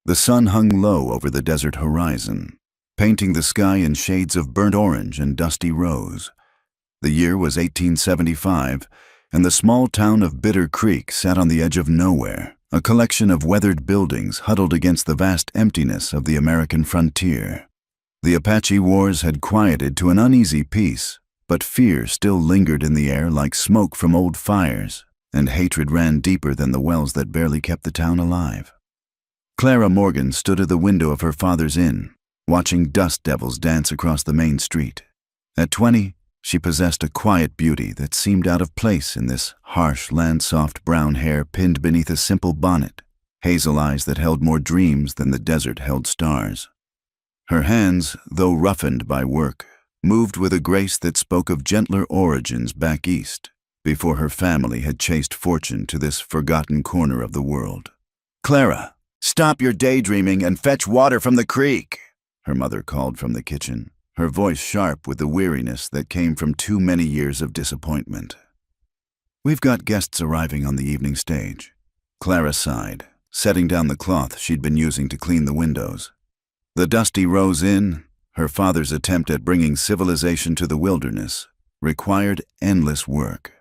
The sun hung low over the desert horizon, painting the sky in shades of burnt orange and dusty rose. The year was 1875, and the small town of Bitter Creek sat on the edge of nowhere, a collection of weathered buildings huddled against the vast emptiness of the American frontier. The Apache Wars had quieted to an uneasy peace, but fear still lingered in the air like smoke from old fires, and hatred ran deeper than the wells that barely kept the town alive. Clara Morgan stood at the window of her father's inn, watching dust devils dance across the main street. At 20, she possessed a quiet beauty that seemed out of place in this harsh, land-soft brown hair pinned beneath a simple bonnet, hazel eyes that held more dreams than the desert held stars. Her hands, though roughened by work, moved with a grace that spoke of gentler origins back east, before her family had chased fortune to this forgotten corner of the world. "Clara, stop your daydreaming and fetch water from the creek," her mother called from the kitchen, her voice sharp with the weariness that came from too many years of disappointment. "We've got guests arriving on the evening stage," Clara sighed, setting down the cloth she'd been using to clean the windows. The Dusty Rose Inn, her father's attempt at bringing civilization to the wilderness, required endless work.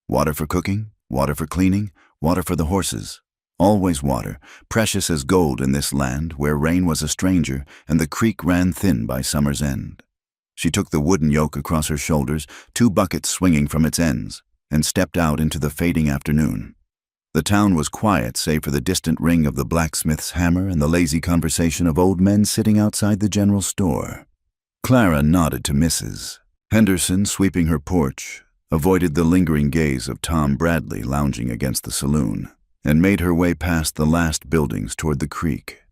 Water for cooking, water for cleaning, water for the horses. Always water, precious as gold in this land where rain was a stranger and the creek ran thin by summer's end. She took the wooden yoke across her shoulders, 2 buckets swinging from its ends, and stepped out into the fading afternoon. The town was quiet save for the distant ring of the blacksmith's hammer and the lazy conversation of old men sitting outside the general store. Clara nodded to Mrs. Henderson, sweeping her porch, avoided the lingering gaze of Tom Bradley lounging against the saloon, and made her way past the last buildings toward the creek.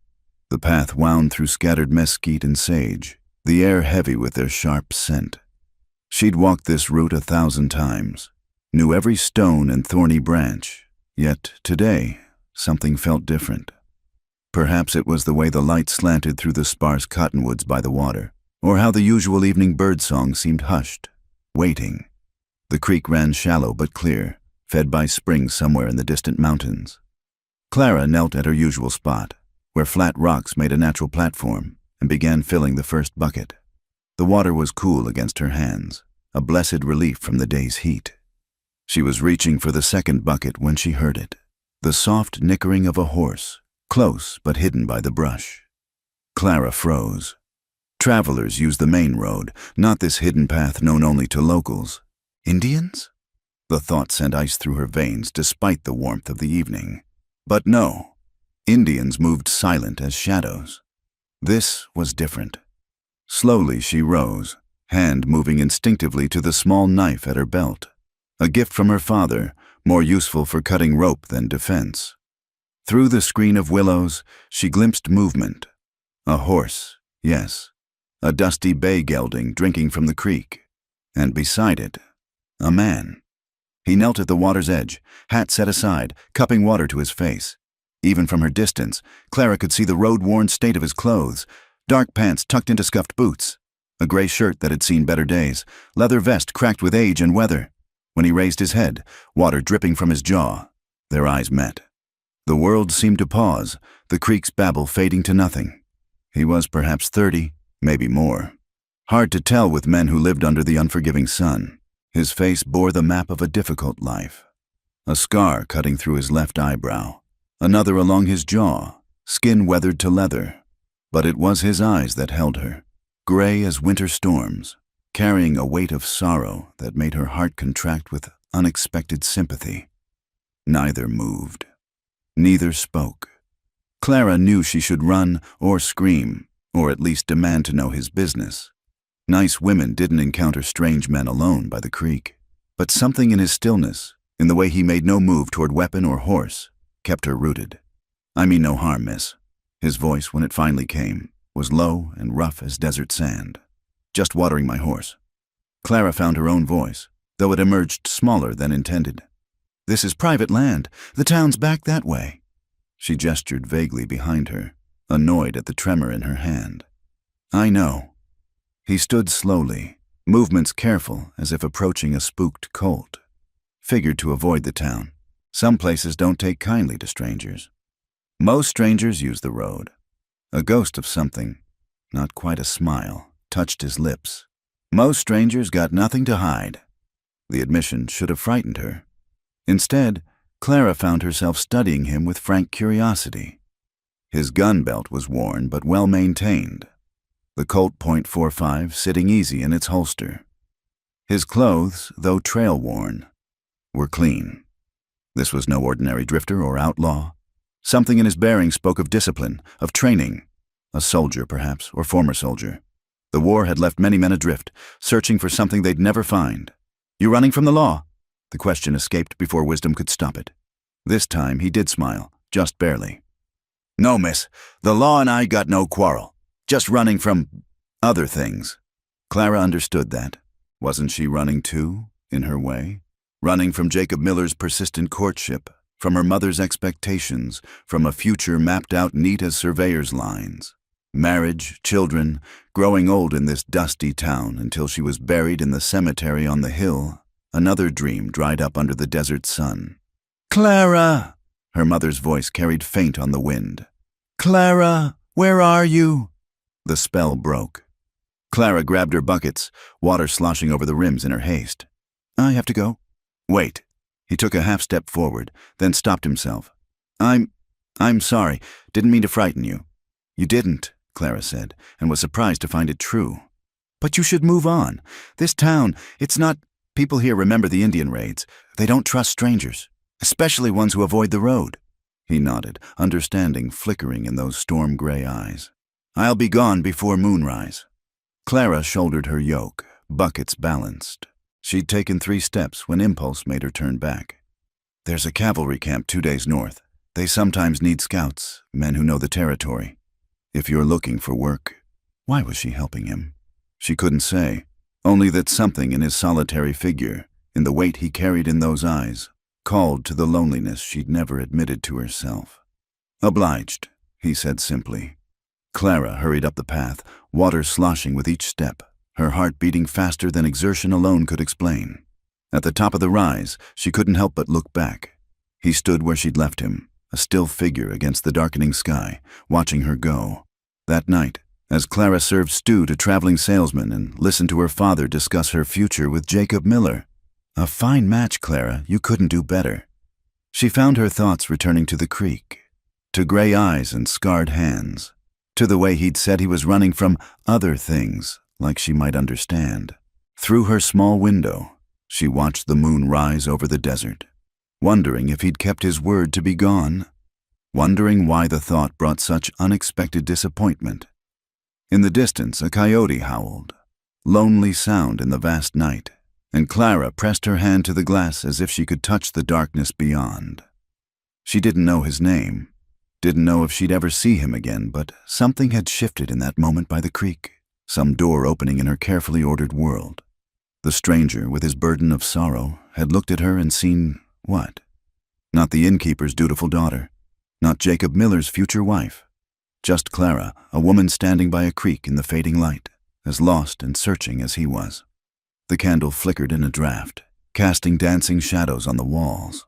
The path wound through scattered mesquite and sage, the air heavy with their sharp scent. She'd walked this route 1,000 times, knew every stone and thorny branch, yet today something felt different. Perhaps it was the way the light slanted through the sparse cottonwoods by the water, or how the usual evening birdsong seemed hushed, waiting. The creek ran shallow but clear, fed by springs somewhere in the distant mountains. Clara knelt at her usual spot, where flat rocks made a natural platform, and began filling the first bucket. The water was cool against her hands, a blessed relief from the day's heat. She was reaching for the second bucket when she heard it, the soft nickering of a horse, close but hidden by the brush. Clara froze. Travelers used the main road, not this hidden path known only to locals. Indians? The thought sent ice through her veins despite the warmth of the evening. But no, Indians moved silent as shadows. This was different. Slowly she rose, hand moving instinctively to the small knife at her belt, a gift from her father, more useful for cutting rope than defense. Through the screen of willows, she glimpsed movement. A horse, yes, a dusty bay gelding drinking from the creek, and beside it, a man. He knelt at the water's edge, hat set aside, cupping water to his face. Even from her distance, Clara could see the road-worn state of his clothes, dark pants tucked into scuffed boots, a gray shirt that had seen better days, leather vest cracked with age and weather. When he raised his head, water dripping from his jaw, their eyes met. The world seemed to pause, the creek's babble fading to nothing. He was perhaps 30, maybe more. Hard to tell with men who lived under the unforgiving sun. His face bore the map of a difficult life. A scar cutting through his left eyebrow, another along his jaw, skin weathered to leather. But it was his eyes that held her, gray as winter storms, carrying a weight of sorrow that made her heart contract with unexpected sympathy. Neither moved. Neither spoke. Clara knew she should run or scream, or at least demand to know his business. Nice women didn't encounter strange men alone by the creek, but something in his stillness, in the way he made no move toward weapon or horse, kept her rooted. "I mean no harm, miss." His voice, when it finally came, was low and rough as desert sand. "Just watering my horse." Clara found her own voice, though it emerged smaller than intended. "This is private land. The town's back that way." She gestured vaguely behind her, annoyed at the tremor in her hand. "I know." He stood slowly, movements careful as if approaching a spooked colt. Figured to avoid the town. Some places don't take kindly to strangers. Most strangers use the road, A ghost of something, not quite a smile, touched his lips. Most strangers got nothing to hide. The admission should have frightened her. Instead, Clara found herself studying him with frank curiosity. His gun belt was worn but well maintained, the Colt .45 sitting easy in its holster. His clothes, though trail-worn, were clean. This was no ordinary drifter or outlaw. Something in his bearing spoke of discipline, of training. A soldier, perhaps, or former soldier. The war had left many men adrift, searching for something they'd never find. "You running from the law?" The question escaped before wisdom could stop it. This time he did smile, just barely. "No, miss. The law and I got no quarrel. Just running from other things." Clara understood that. Wasn't she running too, in her way? Running from Jacob Miller's persistent courtship, from her mother's expectations, from a future mapped out neat as surveyor's lines. Marriage, children, growing old in this dusty town until she was buried in the cemetery on the hill. Another dream dried up under the desert sun. "Clara!" Her mother's voice carried faint on the wind. "Clara, where are you?" The spell broke. Clara grabbed her buckets, water sloshing over the rims in her haste. "I have to go." "Wait." He took a half step forward, then stopped himself. I'm sorry. Didn't mean to frighten you." "You didn't," Clara said, and was surprised to find it true. "But you should move on. This town, it's not... People here remember the Indian raids. They don't trust strangers, especially ones who avoid the road." He nodded, understanding flickering in those storm-gray eyes. "I'll be gone before moonrise." Clara shouldered her yoke, buckets balanced. She'd taken 3 steps when impulse made her turn back. "There's a cavalry camp 2 days north. They sometimes need scouts, men who know the territory. If you're looking for work..." Why was she helping him? She couldn't say, only that something in his solitary figure, in the weight he carried in those eyes, called to the loneliness she'd never admitted to herself. "Obliged," he said simply. Clara hurried up the path, water sloshing with each step, her heart beating faster than exertion alone could explain. At the top of the rise, she couldn't help but look back. He stood where she'd left him, a still figure against the darkening sky, watching her go. That night, as Clara served stew to traveling salesmen and listened to her father discuss her future with Jacob Miller. "A fine match, Clara. You couldn't do better." She found her thoughts returning to the creek, to gray eyes and scarred hands, to the way he'd said he was running from other things, like she might understand. Through her small window, she watched the moon rise over the desert, wondering if he'd kept his word to be gone, wondering why the thought brought such unexpected disappointment. In the distance, a coyote howled, lonely sound in the vast night, and Clara pressed her hand to the glass as if she could touch the darkness beyond. She didn't know his name, didn't know if she'd ever see him again, but something had shifted in that moment by the creek, some door opening in her carefully ordered world. The stranger, with his burden of sorrow, had looked at her and seen what? Not the innkeeper's dutiful daughter, not Jacob Miller's future wife, just Clara, a woman standing by a creek in the fading light, as lost and searching as he was. The candle flickered in a draught, casting dancing shadows on the walls.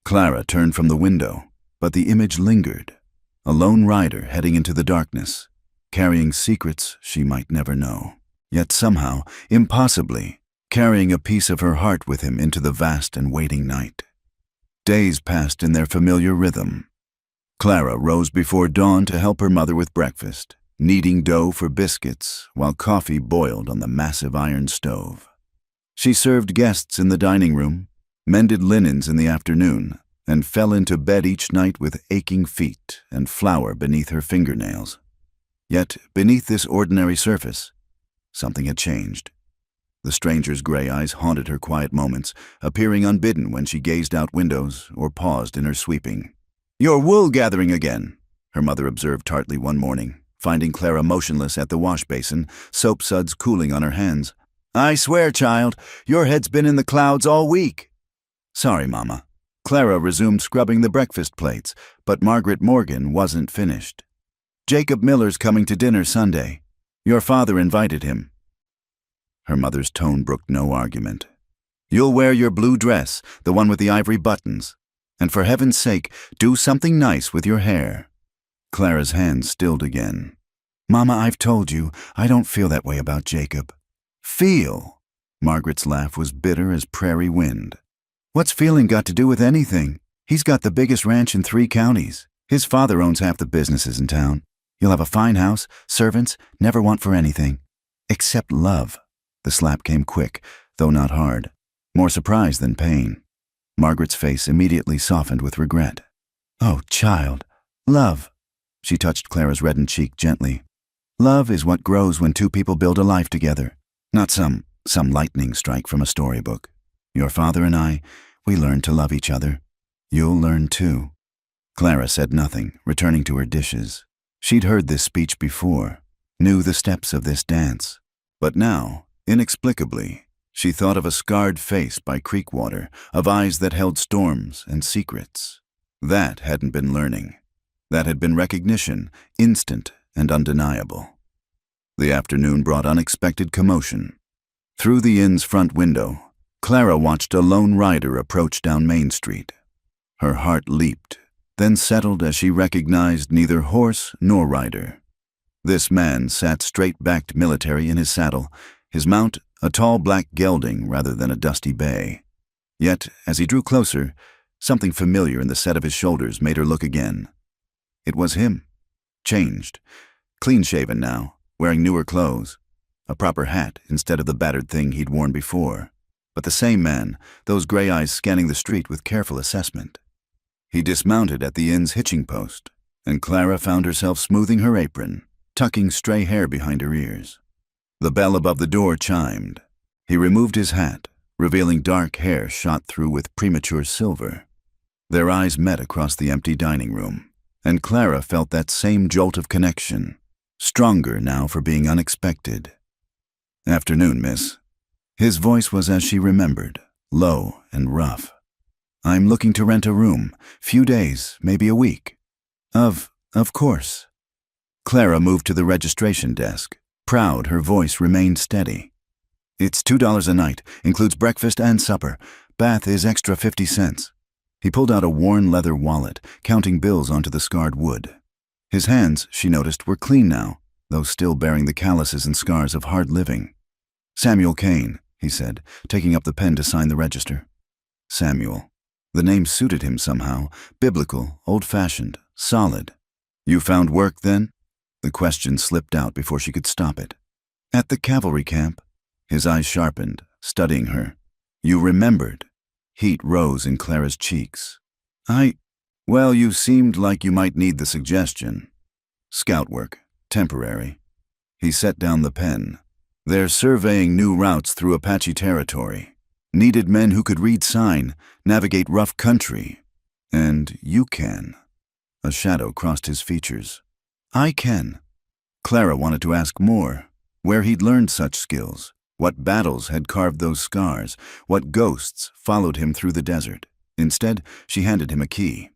Clara turned from the window, but the image lingered, a lone rider heading into the darkness, carrying secrets she might never know, yet somehow, impossibly, carrying a piece of her heart with him into the vast and waiting night. Days passed in their familiar rhythm. Clara rose before dawn to help her mother with breakfast, kneading dough for biscuits while coffee boiled on the massive iron stove. She served guests in the dining room, mended linens in the afternoon, and fell into bed each night with aching feet and flour beneath her fingernails. Yet, beneath this ordinary surface, something had changed. The stranger's gray eyes haunted her quiet moments, appearing unbidden when she gazed out windows or paused in her sweeping. "You're wool gathering again," her mother observed tartly one morning, finding Clara motionless at the wash basin, soap suds cooling on her hands. "I swear, child, your head's been in the clouds all week." "Sorry, Mama." Clara resumed scrubbing the breakfast plates, but Margaret Morgan wasn't finished. "Jacob Miller's coming to dinner Sunday. Your father invited him." Her mother's tone brooked no argument. "You'll wear your blue dress, the one with the ivory buttons. And for heaven's sake, do something nice with your hair." Clara's hands stilled again. Mama, I've told you, I don't feel that way about Jacob. Feel? Margaret's laugh was bitter as prairie wind. What's feeling got to do with anything? He's got the biggest ranch in 3 counties. His father owns half the businesses in town. You'll have a fine house, servants, never want for anything. Except love. The slap came quick, though not hard. More surprise than pain. Margaret's face immediately softened with regret. Oh, child. Love. She touched Clara's reddened cheek gently. Love is what grows when 2 people build a life together. Not some lightning strike from a storybook. Your father and I, we learned to love each other. You'll learn too. Clara said nothing, returning to her dishes. She'd heard this speech before, knew the steps of this dance. But now, inexplicably, she thought of a scarred face by creek water, of eyes that held storms and secrets. That hadn't been learning. That had been recognition, instant and undeniable. The afternoon brought unexpected commotion. Through the inn's front window, Clara watched a lone rider approach down Main Street. Her heart leaped, then settled as she recognized neither horse nor rider. This man sat straight-backed military in his saddle, his mount a tall black gelding rather than a dusty bay. Yet, as he drew closer, something familiar in the set of his shoulders made her look again. It was him. Changed. Clean-shaven now, wearing newer clothes. A proper hat instead of the battered thing he'd worn before. But the same man, those gray eyes scanning the street with careful assessment. He dismounted at the inn's hitching post, and Clara found herself smoothing her apron, tucking stray hair behind her ears. The bell above the door chimed. He removed his hat, revealing dark hair shot through with premature silver. Their eyes met across the empty dining room, and Clara felt that same jolt of connection, stronger now for being unexpected. Afternoon, miss. His voice was as she remembered, low and rough. I'm looking to rent a room, few days, maybe a week. Of course. Clara moved to the registration desk. Proud, her voice remained steady. It's $2 a night, includes breakfast and supper. Bath is extra 50 cents. He pulled out a worn leather wallet, counting bills onto the scarred wood. His hands, she noticed, were clean now, though still bearing the calluses and scars of hard living. Samuel Kane, he said, taking up the pen to sign the register. Samuel. The name suited him somehow, biblical, old-fashioned, solid. You found work then? The question slipped out before she could stop it. At the cavalry camp. His eyes sharpened, studying her. You remembered. Heat rose in Clara's cheeks. Well, you seemed like you might need the suggestion. Scout work, temporary. He set down the pen. They're surveying new routes through Apache territory. Needed men who could read sign, navigate rough country. And you can. A shadow crossed his features. I can. Clara wanted to ask more, where he'd learned such skills, what battles had carved those scars, what ghosts followed him through the desert. Instead, she handed him a key.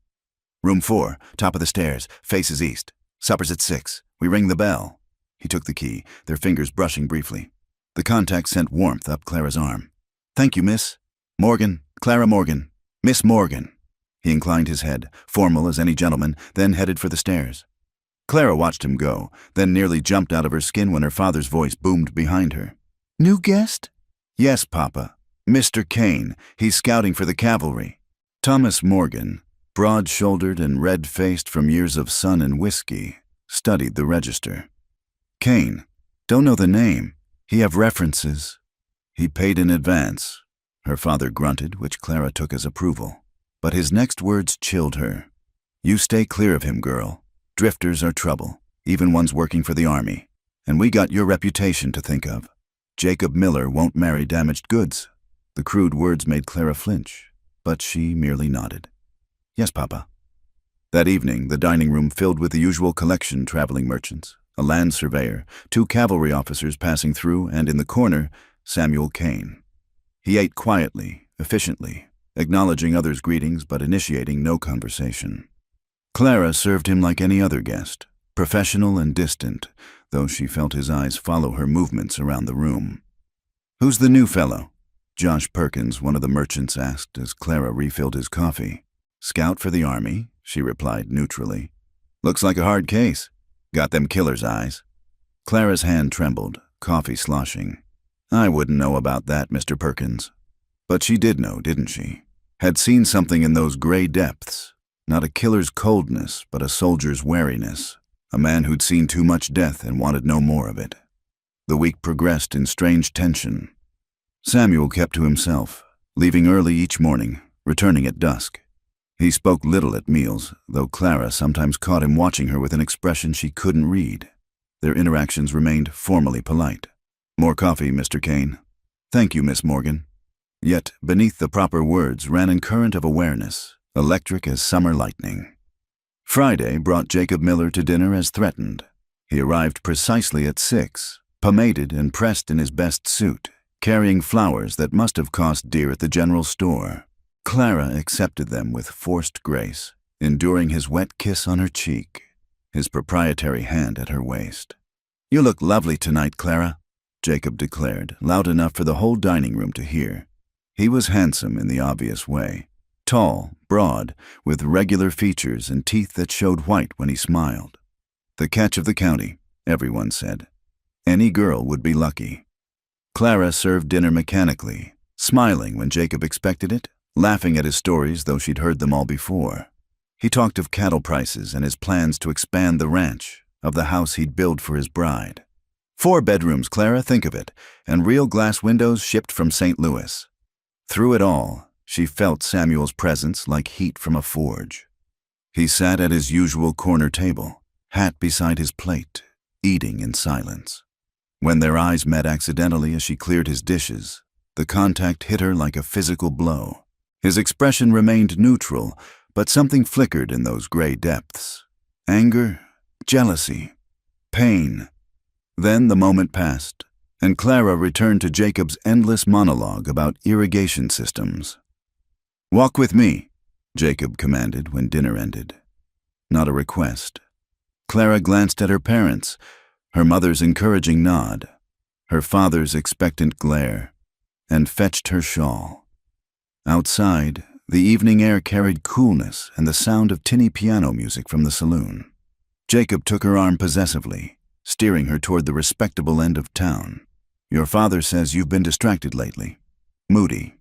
Room 4, top of the stairs, faces east. Supper's at 6. We ring the bell. He took the key, their fingers brushing briefly. The contact sent warmth up Clara's arm. Thank you, miss. Morgan, Clara Morgan. Miss Morgan. He inclined his head, formal as any gentleman, then headed for the stairs. Clara watched him go, then nearly jumped out of her skin when her father's voice boomed behind her. New guest? Yes, Papa. Mr. Kane. He's scouting for the cavalry. Thomas Morgan, broad-shouldered and red-faced from years of sun and whiskey, studied the register. Kane. Don't know the name. He have references. He paid in advance. Her father grunted, which Clara took as approval. But his next words chilled her. You stay clear of him, girl. Drifters are trouble, even ones working for the army. And we got your reputation to think of. Jacob Miller won't marry damaged goods. The crude words made Clara flinch, but she merely nodded. Yes, Papa. That evening, the dining room filled with the usual collection traveling merchants, a land surveyor, 2 cavalry officers passing through, and in the corner, Samuel Kane. He ate quietly, efficiently, acknowledging others' greetings but initiating no conversation. Clara served him like any other guest, professional and distant, though she felt his eyes follow her movements around the room. Who's the new fellow? Josh Perkins, one of the merchants, asked as Clara refilled his coffee. Scout for the army, she replied neutrally. Looks like a hard case. Got them killer's eyes. Clara's hand trembled, coffee sloshing. I wouldn't know about that, Mr. Perkins. But she did know, didn't she? Had seen something in those gray depths. Not a killer's coldness, but a soldier's wariness. A man who'd seen too much death and wanted no more of it. The week progressed in strange tension. Samuel kept to himself, leaving early each morning, returning at dusk. He spoke little at meals, though Clara sometimes caught him watching her with an expression she couldn't read. Their interactions remained formally polite. More coffee, Mr. Kane. Thank you, Miss Morgan. Yet, beneath the proper words ran a current of awareness, electric as summer lightning. Friday brought Jacob Miller to dinner as threatened. He arrived precisely at 6, pomaded and pressed in his best suit, carrying flowers that must have cost dear at the general store. Clara accepted them with forced grace, enduring his wet kiss on her cheek, his proprietary hand at her waist. "You look lovely tonight, Clara," Jacob declared, loud enough for the whole dining room to hear. He was handsome in the obvious way. Tall, broad, with regular features and teeth that showed white when he smiled. The catch of the county, everyone said. Any girl would be lucky. Clara served dinner mechanically, smiling when Jacob expected it, laughing at his stories though she'd heard them all before. He talked of cattle prices and his plans to expand the ranch, of the house he'd build for his bride. 4 bedrooms, Clara, think of it, and real glass windows shipped from St. Louis. Through it all, she felt Samuel's presence like heat from a forge. He sat at his usual corner table, hat beside his plate, eating in silence. When their eyes met accidentally as she cleared his dishes, the contact hit her like a physical blow. His expression remained neutral, but something flickered in those gray depths. Anger, jealousy, pain. Then the moment passed, and Clara returned to Jacob's endless monologue about irrigation systems. "Walk with me," Jacob commanded when dinner ended. Not a request. Clara glanced at her parents, her mother's encouraging nod, her father's expectant glare, and fetched her shawl. Outside, the evening air carried coolness and the sound of tinny piano music from the saloon. Jacob took her arm possessively, steering her toward the respectable end of town. "Your father says you've been distracted lately. Moody.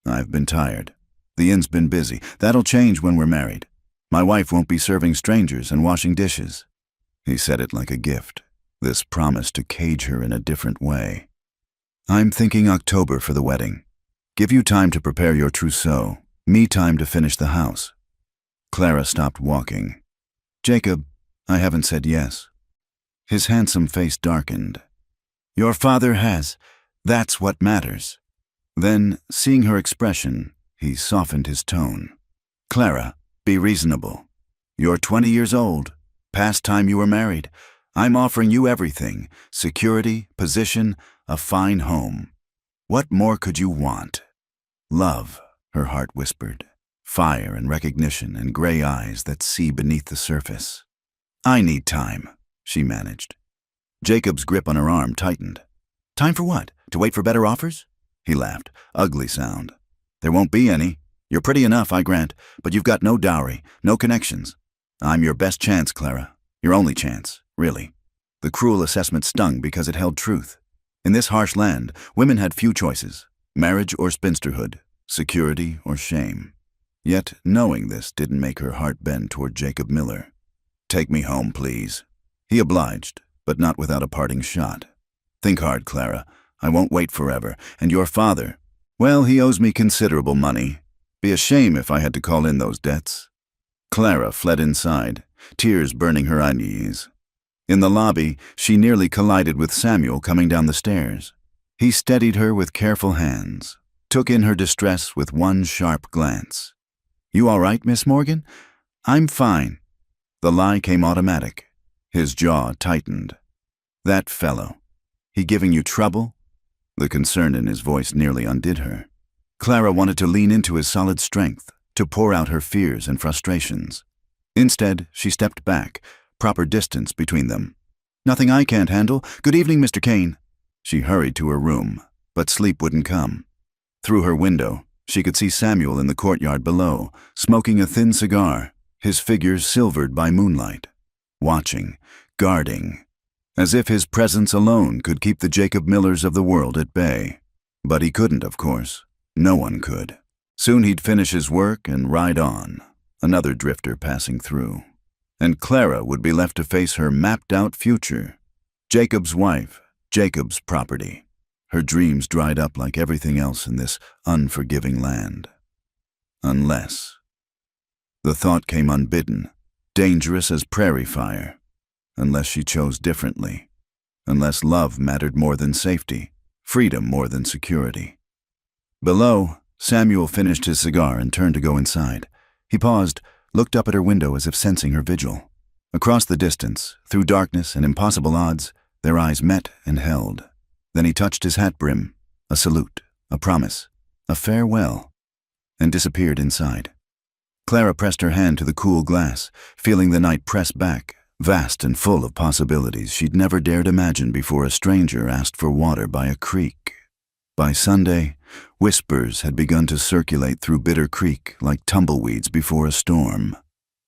I've been tired. The inn's been busy. That'll change when we're married. My wife won't be serving strangers and washing dishes." He said it like a gift, this promise to cage her in a different way. "I'm thinking October for the wedding. Give you time to prepare your trousseau, me time to finish the house." Clara stopped walking. "Jacob, I haven't said yes." His handsome face darkened. "Your father has. That's what matters." Then, seeing her expression, he softened his tone. "Clara, be reasonable. You're 20 years old, past time you were married. I'm offering you everything, security, position, a fine home. What more could you want?" "Love," her heart whispered, fire and recognition and gray eyes that see beneath the surface. "I need time," she managed. Jacob's grip on her arm tightened. "Time for what? To wait for better offers?" He laughed. Ugly sound. "There won't be any. You're pretty enough, I grant, but you've got no dowry, no connections. I'm your best chance, Clara. Your only chance, really." The cruel assessment stung because it held truth. In this harsh land, women had few choices, marriage or spinsterhood, security or shame. Yet knowing this didn't make her heart bend toward Jacob Miller. "Take me home, please." He obliged, but not without a parting shot. "Think hard, Clara. I won't wait forever. And your father, well, he owes me considerable money. Be a shame if I had to call in those debts." Clara fled inside, tears burning her eyes. In the lobby, she nearly collided with Samuel coming down the stairs. He steadied her with careful hands, took in her distress with one sharp glance. "You all right, Miss Morgan?" "I'm fine." The lie came automatic. His jaw tightened. "That fellow. He giving you trouble?" The concern in his voice nearly undid her. Clara wanted to lean into his solid strength, to pour out her fears and frustrations. Instead, she stepped back, proper distance between them. "Nothing I can't handle. Good evening, Mr. Kane." She hurried to her room, but sleep wouldn't come. Through her window, she could see Samuel in the courtyard below, smoking a thin cigar, his figure silvered by moonlight. watching, guarding, as if his presence alone could keep the Jacob Millers of the world at bay. But he couldn't, of course. No one could. Soon he'd finish his work and ride on, another drifter passing through. And Clara would be left to face her mapped-out future. Jacob's wife, Jacob's property. Her dreams dried up like everything else in this unforgiving land. Unless. The thought came unbidden, dangerous as prairie fire. Unless she chose differently. Unless love mattered more than safety, freedom more than security. Below, Samuel finished his cigar and turned to go inside. He paused, looked up at her window as if sensing her vigil. Across the distance, through darkness and impossible odds, their eyes met and held. Then he touched his hat brim, a salute, a promise, a farewell, and disappeared inside. Clara pressed her hand to the cool glass, feeling the night press back, vast and full of possibilities she'd never dared imagine before a stranger asked for water by a creek. By Sunday, whispers had begun to circulate through Bitter Creek like tumbleweeds before a storm.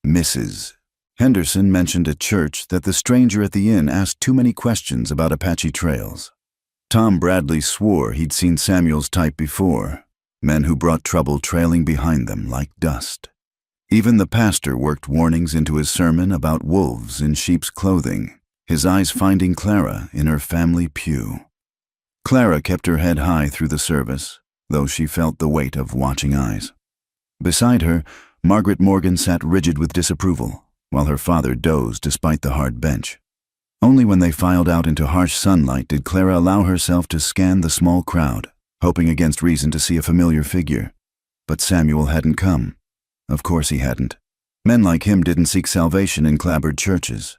Mrs. Henderson mentioned at church that the stranger at the inn asked too many questions about Apache trails. Tom Bradley swore he'd seen Samuel's type before, men who brought trouble trailing behind them like dust. Even the pastor worked warnings into his sermon about wolves in sheep's clothing, his eyes finding Clara in her family pew. Clara kept her head high through the service, though she felt the weight of watching eyes. Beside her, Margaret Morgan sat rigid with disapproval, while her father dozed despite the hard bench. Only when they filed out into harsh sunlight did Clara allow herself to scan the small crowd, hoping against reason to see a familiar figure. But Samuel hadn't come. Of course he hadn't. Men like him didn't seek salvation in clapboard churches.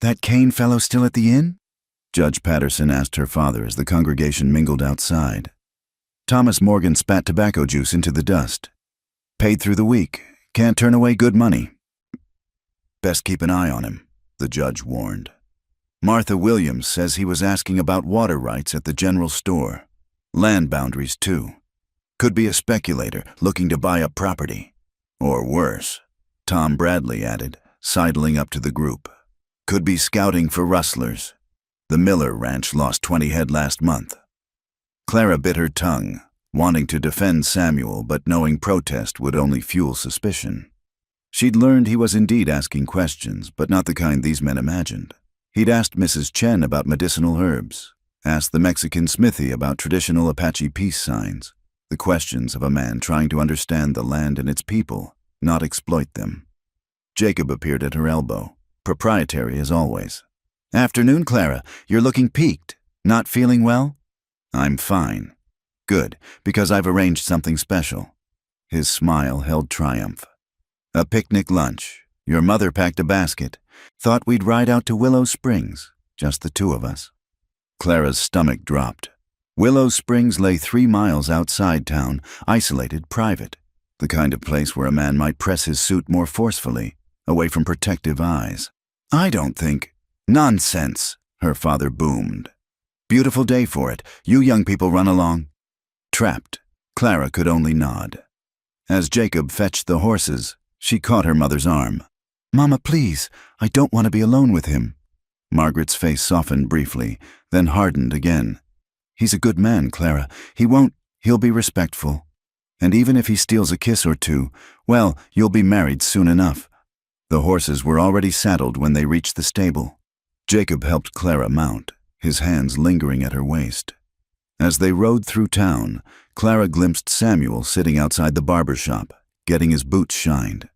"That Kane fellow still at the inn?" Judge Patterson asked her father as the congregation mingled outside. Thomas Morgan spat tobacco juice into the dust. "Paid through the week. Can't turn away good money." "Best keep an eye on him," the judge warned. "Martha Williams says he was asking about water rights at the general store. Land boundaries, too. Could be a speculator looking to buy up property. Or worse," Tom Bradley added, sidling up to the group. "Could be scouting for rustlers. The Miller Ranch lost 20 head last month." Clara bit her tongue, wanting to defend Samuel but knowing protest would only fuel suspicion. She'd learned he was indeed asking questions, but not the kind these men imagined. He'd asked Mrs. Chen about medicinal herbs, asked the Mexican smithy about traditional Apache peace signs, the questions of a man trying to understand the land and its people, not exploit them. Jacob appeared at her elbow, proprietary as always. "Afternoon, Clara. You're looking peaked. Not feeling well?" "I'm fine." "Good, because I've arranged something special." His smile held triumph. "A picnic lunch. Your mother packed a basket. Thought we'd ride out to Willow Springs, just the two of us." Clara's stomach dropped. Willow Springs lay 3 miles outside town, isolated, private, the kind of place where a man might press his suit more forcefully, away from protective eyes. "I don't think—" "Nonsense," her father boomed. "Beautiful day for it. You young people run along." Trapped, Clara could only nod. As Jacob fetched the horses, she caught her mother's arm. "Mama, please, I don't want to be alone with him." Margaret's face softened briefly, then hardened again. "He's a good man, Clara. He'll be respectful. And even if he steals a kiss or two, well, you'll be married soon enough." The horses were already saddled when they reached the stable. Jacob helped Clara mount, his hands lingering at her waist. As they rode through town, Clara glimpsed Samuel sitting outside the barber shop, getting his boots shined.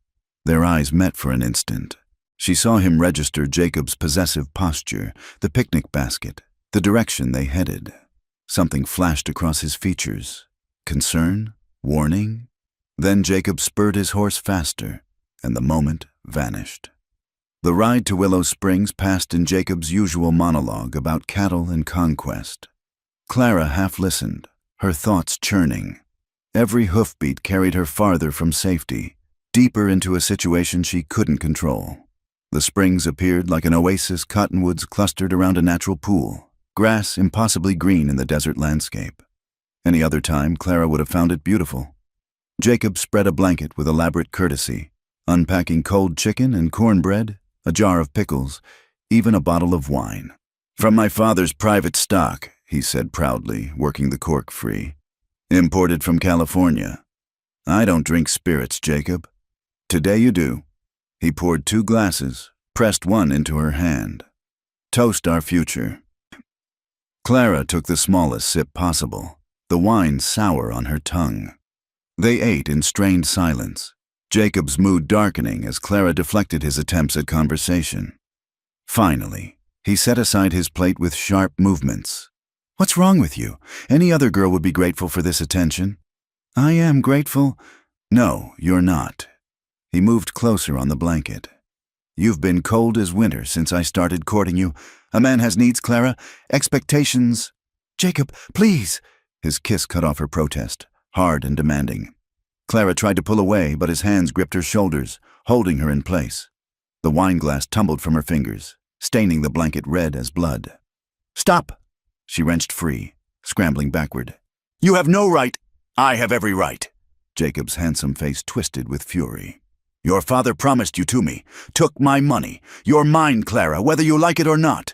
Their eyes met for an instant. She saw him register Jacob's possessive posture, the picnic basket, the direction they headed. Something flashed across his features. Concern? Warning? Then Jacob spurred his horse faster, and the moment vanished. The ride to Willow Springs passed in Jacob's usual monologue about cattle and conquest. Clara half listened, her thoughts churning. Every hoofbeat carried her farther from safety, deeper into a situation she couldn't control. The springs appeared like an oasis cottonwoods clustered around a natural pool, grass impossibly green in the desert landscape. Any other time, Clara would have found it beautiful. Jacob spread a blanket with elaborate courtesy, unpacking cold chicken and cornbread, a jar of pickles, even a bottle of wine. "From my father's private stock," he said proudly, working the cork free. "Imported from California. I don't drink spirits, Jacob. Today you do." He poured 2 glasses, pressed one into her hand. "Toast our future." Clara took the smallest sip possible, the wine sour on her tongue. They ate in strained silence, Jacob's mood darkening as Clara deflected his attempts at conversation. Finally, he set aside his plate with sharp movements. "What's wrong with you? Any other girl would be grateful for this attention." "I am grateful." "No, you're not." He moved closer on the blanket. "You've been cold as winter since I started courting you. A man has needs, Clara, expectations." "Jacob, please!" His kiss cut off her protest, hard and demanding. Clara tried to pull away, but his hands gripped her shoulders, holding her in place. The wine glass tumbled from her fingers, staining the blanket red as blood. "Stop!" She wrenched free, scrambling backward. "You have no right." "I have every right." Jacob's handsome face twisted with fury. "Your father promised you to me, took my money. You're mine, Clara, whether you like it or not.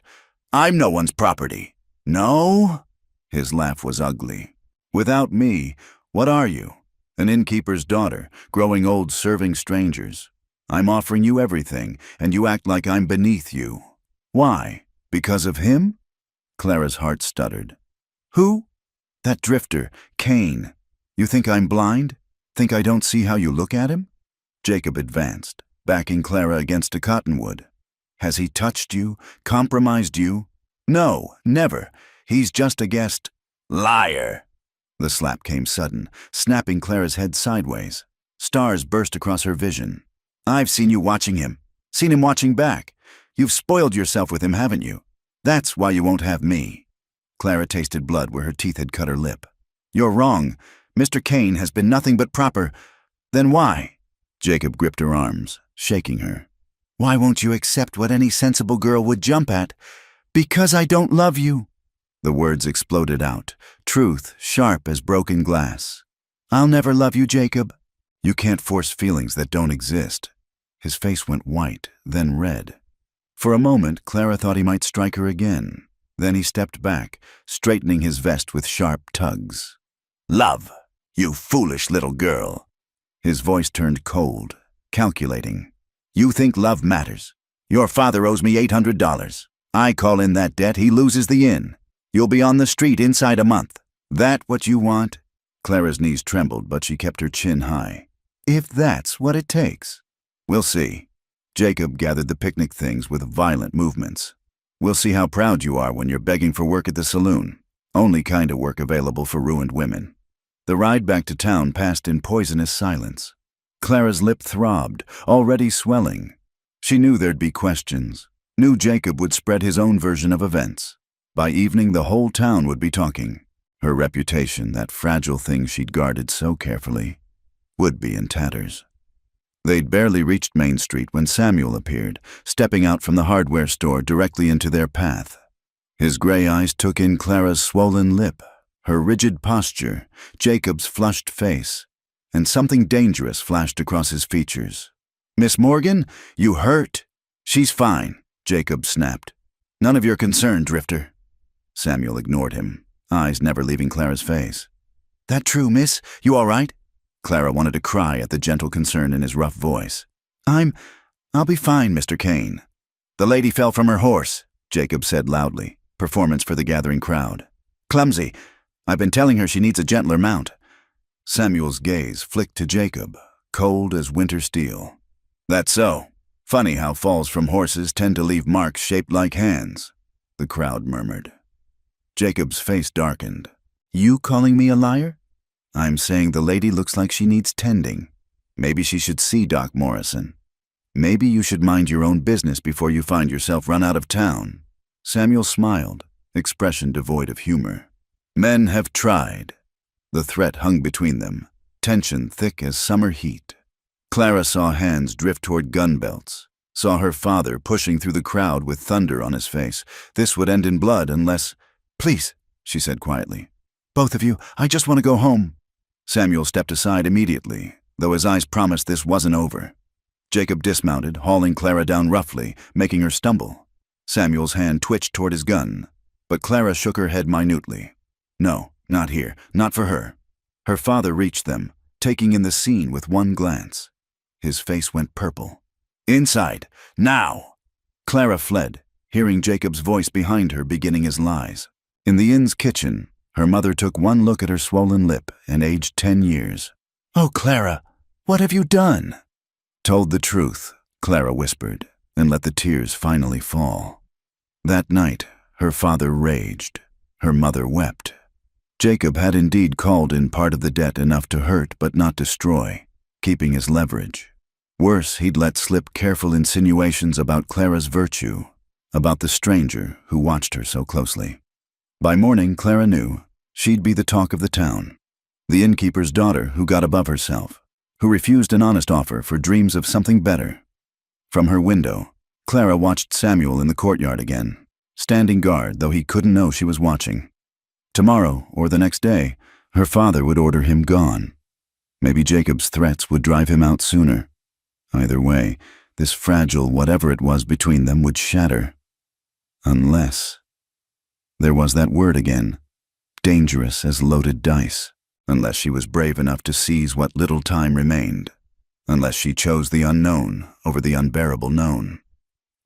I'm no one's property." "No?" His laugh was ugly. "Without me, what are you? An innkeeper's daughter, growing old serving strangers. I'm offering you everything, and you act like I'm beneath you. Why? Because of him?" Clara's heart stuttered. "Who?" "That drifter, Kane. You think I'm blind? Think I don't see how you look at him?" Jacob advanced, backing Clara against a cottonwood. "Has he touched you, compromised you?" "No, never. He's just a guest." "Liar!" The slap came sudden, snapping Clara's head sideways. Stars burst across her vision. "I've seen you watching him. Seen him watching back. You've spoiled yourself with him, haven't you? That's why you won't have me." Clara tasted blood where her teeth had cut her lip. "You're wrong. Mr. Kane has been nothing but proper." "Then why?" Jacob gripped her arms, shaking her. "Why won't you accept what any sensible girl would jump at?" "Because I don't love you." The words exploded out, truth sharp as broken glass. "I'll never love you, Jacob." "You can't force feelings that don't exist." His face went white, then red. For a moment, Clara thought he might strike her again. Then he stepped back, straightening his vest with sharp tugs. "Love, you foolish little girl." His voice turned cold, calculating. "You think love matters? Your father owes me $800. I call in that debt, he loses the inn. You'll be on the street inside a month. That what you want?" Clara's knees trembled, but she kept her chin high. "If that's what it takes." "We'll see." Jacob gathered the picnic things with violent movements. "We'll see how proud you are when you're begging for work at the saloon. Only kind of work available for ruined women." The ride back to town passed in poisonous silence. Clara's lip throbbed, already swelling. She knew there'd be questions, knew Jacob would spread his own version of events. By evening, the whole town would be talking. Her reputation, that fragile thing she'd guarded so carefully, would be in tatters. They'd barely reached Main Street when Samuel appeared, stepping out from the hardware store directly into their path. His gray eyes took in Clara's swollen lip, her rigid posture, Jacob's flushed face, and something dangerous flashed across his features. "Miss Morgan, you hurt?" "She's fine," Jacob snapped. "None of your concern, Drifter." Samuel ignored him, eyes never leaving Clara's face. "That true, miss? You all right?" Clara wanted to cry at the gentle concern in his rough voice. I'll be fine, Mr. Kane." "The lady fell from her horse," Jacob said loudly, performance for the gathering crowd. "Clumsy. I've been telling her she needs a gentler mount." Samuel's gaze flicked to Jacob, cold as winter steel. "That's so. Funny how falls from horses tend to leave marks shaped like hands," the crowd murmured. Jacob's face darkened. "You calling me a liar?" "I'm saying the lady looks like she needs tending. Maybe she should see Doc Morrison. Maybe you should mind your own business before you find yourself run out of town." Samuel smiled, expression devoid of humor. "Men have tried." The threat hung between them, tension thick as summer heat. Clara saw hands drift toward gun belts, saw her father pushing through the crowd with thunder on his face. This would end in blood unless— "Please," she said quietly. "Both of you, I just want to go home." Samuel stepped aside immediately, though his eyes promised this wasn't over. Jacob dismounted, hauling Clara down roughly, making her stumble. Samuel's hand twitched toward his gun, but Clara shook her head minutely. No, not here, not for her. Her father reached them, taking in the scene with one glance. His face went purple. Inside, now! Clara fled, hearing Jacob's voice behind her beginning his lies. In the inn's kitchen, her mother took one look at her swollen lip and aged 10 years. "Oh, Clara, what have you done?" "Told the truth," Clara whispered, and let the tears finally fall. That night, her father raged. Her mother wept. Jacob had indeed called in part of the debt enough to hurt but not destroy, keeping his leverage. Worse, he'd let slip careful insinuations about Clara's virtue, about the stranger who watched her so closely. By morning, Clara knew she'd be the talk of the town. The innkeeper's daughter who got above herself, who refused an honest offer for dreams of something better. From her window, Clara watched Samuel in the courtyard again, standing guard though he couldn't know she was watching. Tomorrow, or the next day, her father would order him gone. Maybe Jacob's threats would drive him out sooner. Either way, this fragile whatever it was between them would shatter. Unless... There was that word again, dangerous as loaded dice. Unless she was brave enough to seize what little time remained. Unless she chose the unknown over the unbearable known.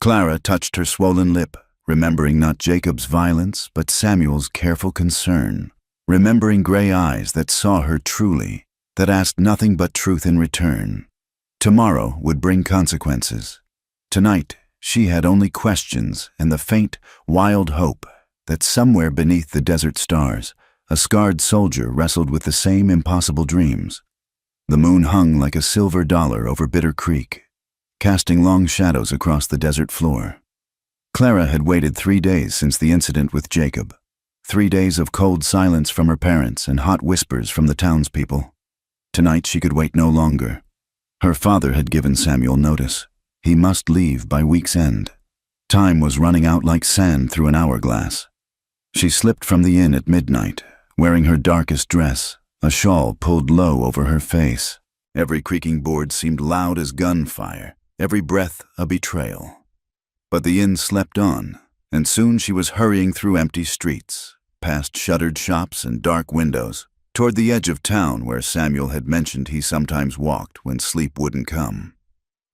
Clara touched her swollen lip, remembering not Jacob's violence, but Samuel's careful concern. Remembering gray eyes that saw her truly, that asked nothing but truth in return. Tomorrow would bring consequences. Tonight, she had only questions and the faint, wild hope that somewhere beneath the desert stars, a scarred soldier wrestled with the same impossible dreams. The moon hung like a silver dollar over Bitter Creek, casting long shadows across the desert floor. Clara had waited 3 days since the incident with Jacob. 3 days of cold silence from her parents and hot whispers from the townspeople. Tonight she could wait no longer. Her father had given Samuel notice. He must leave by week's end. Time was running out like sand through an hourglass. She slipped from the inn at midnight, wearing her darkest dress, a shawl pulled low over her face. Every creaking board seemed loud as gunfire, every breath a betrayal. But the inn slept on, and soon she was hurrying through empty streets, past shuttered shops and dark windows, toward the edge of town where Samuel had mentioned he sometimes walked when sleep wouldn't come.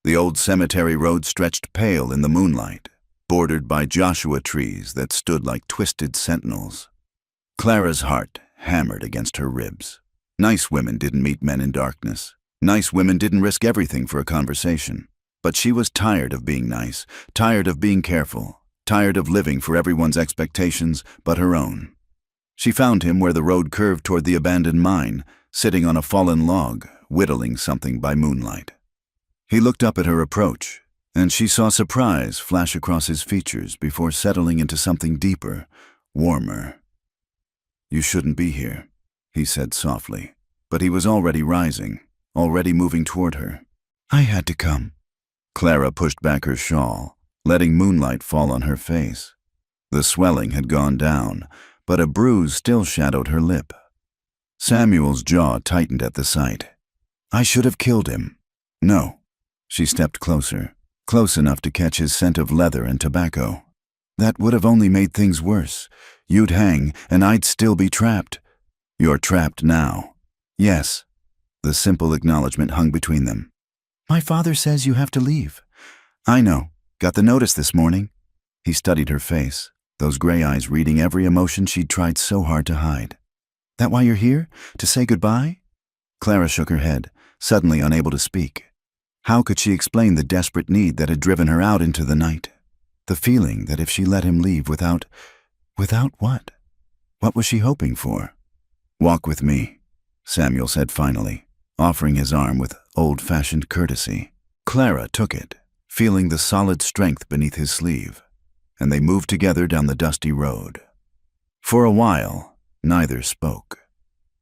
The old cemetery road stretched pale in the moonlight, bordered by Joshua trees that stood like twisted sentinels. Clara's heart hammered against her ribs. Nice women didn't meet men in darkness. Nice women didn't risk everything for a conversation. But she was tired of being nice, tired of being careful, tired of living for everyone's expectations but her own. She found him where the road curved toward the abandoned mine, sitting on a fallen log, whittling something by moonlight. He looked up at her approach, and she saw surprise flash across his features before settling into something deeper, warmer. "You shouldn't be here," he said softly, but he was already rising, already moving toward her. "I had to come." Clara pushed back her shawl, letting moonlight fall on her face. The swelling had gone down, but a bruise still shadowed her lip. Samuel's jaw tightened at the sight. "I should have killed him." "No." She stepped closer, close enough to catch his scent of leather and tobacco. "That would have only made things worse. You'd hang, and I'd still be trapped." "You're trapped now." "Yes." The simple acknowledgement hung between them. "My father says you have to leave." "I know. Got the notice this morning." He studied her face, those gray eyes reading every emotion she'd tried so hard to hide. "That why you're here? To say goodbye?" Clara shook her head, suddenly unable to speak. How could she explain the desperate need that had driven her out into the night? The feeling that if she let him leave without what? What was she hoping for? "Walk with me," Samuel said finally, offering his arm with old-fashioned courtesy. Clara took it, feeling the solid strength beneath his sleeve, and they moved together down the dusty road. For a while, neither spoke.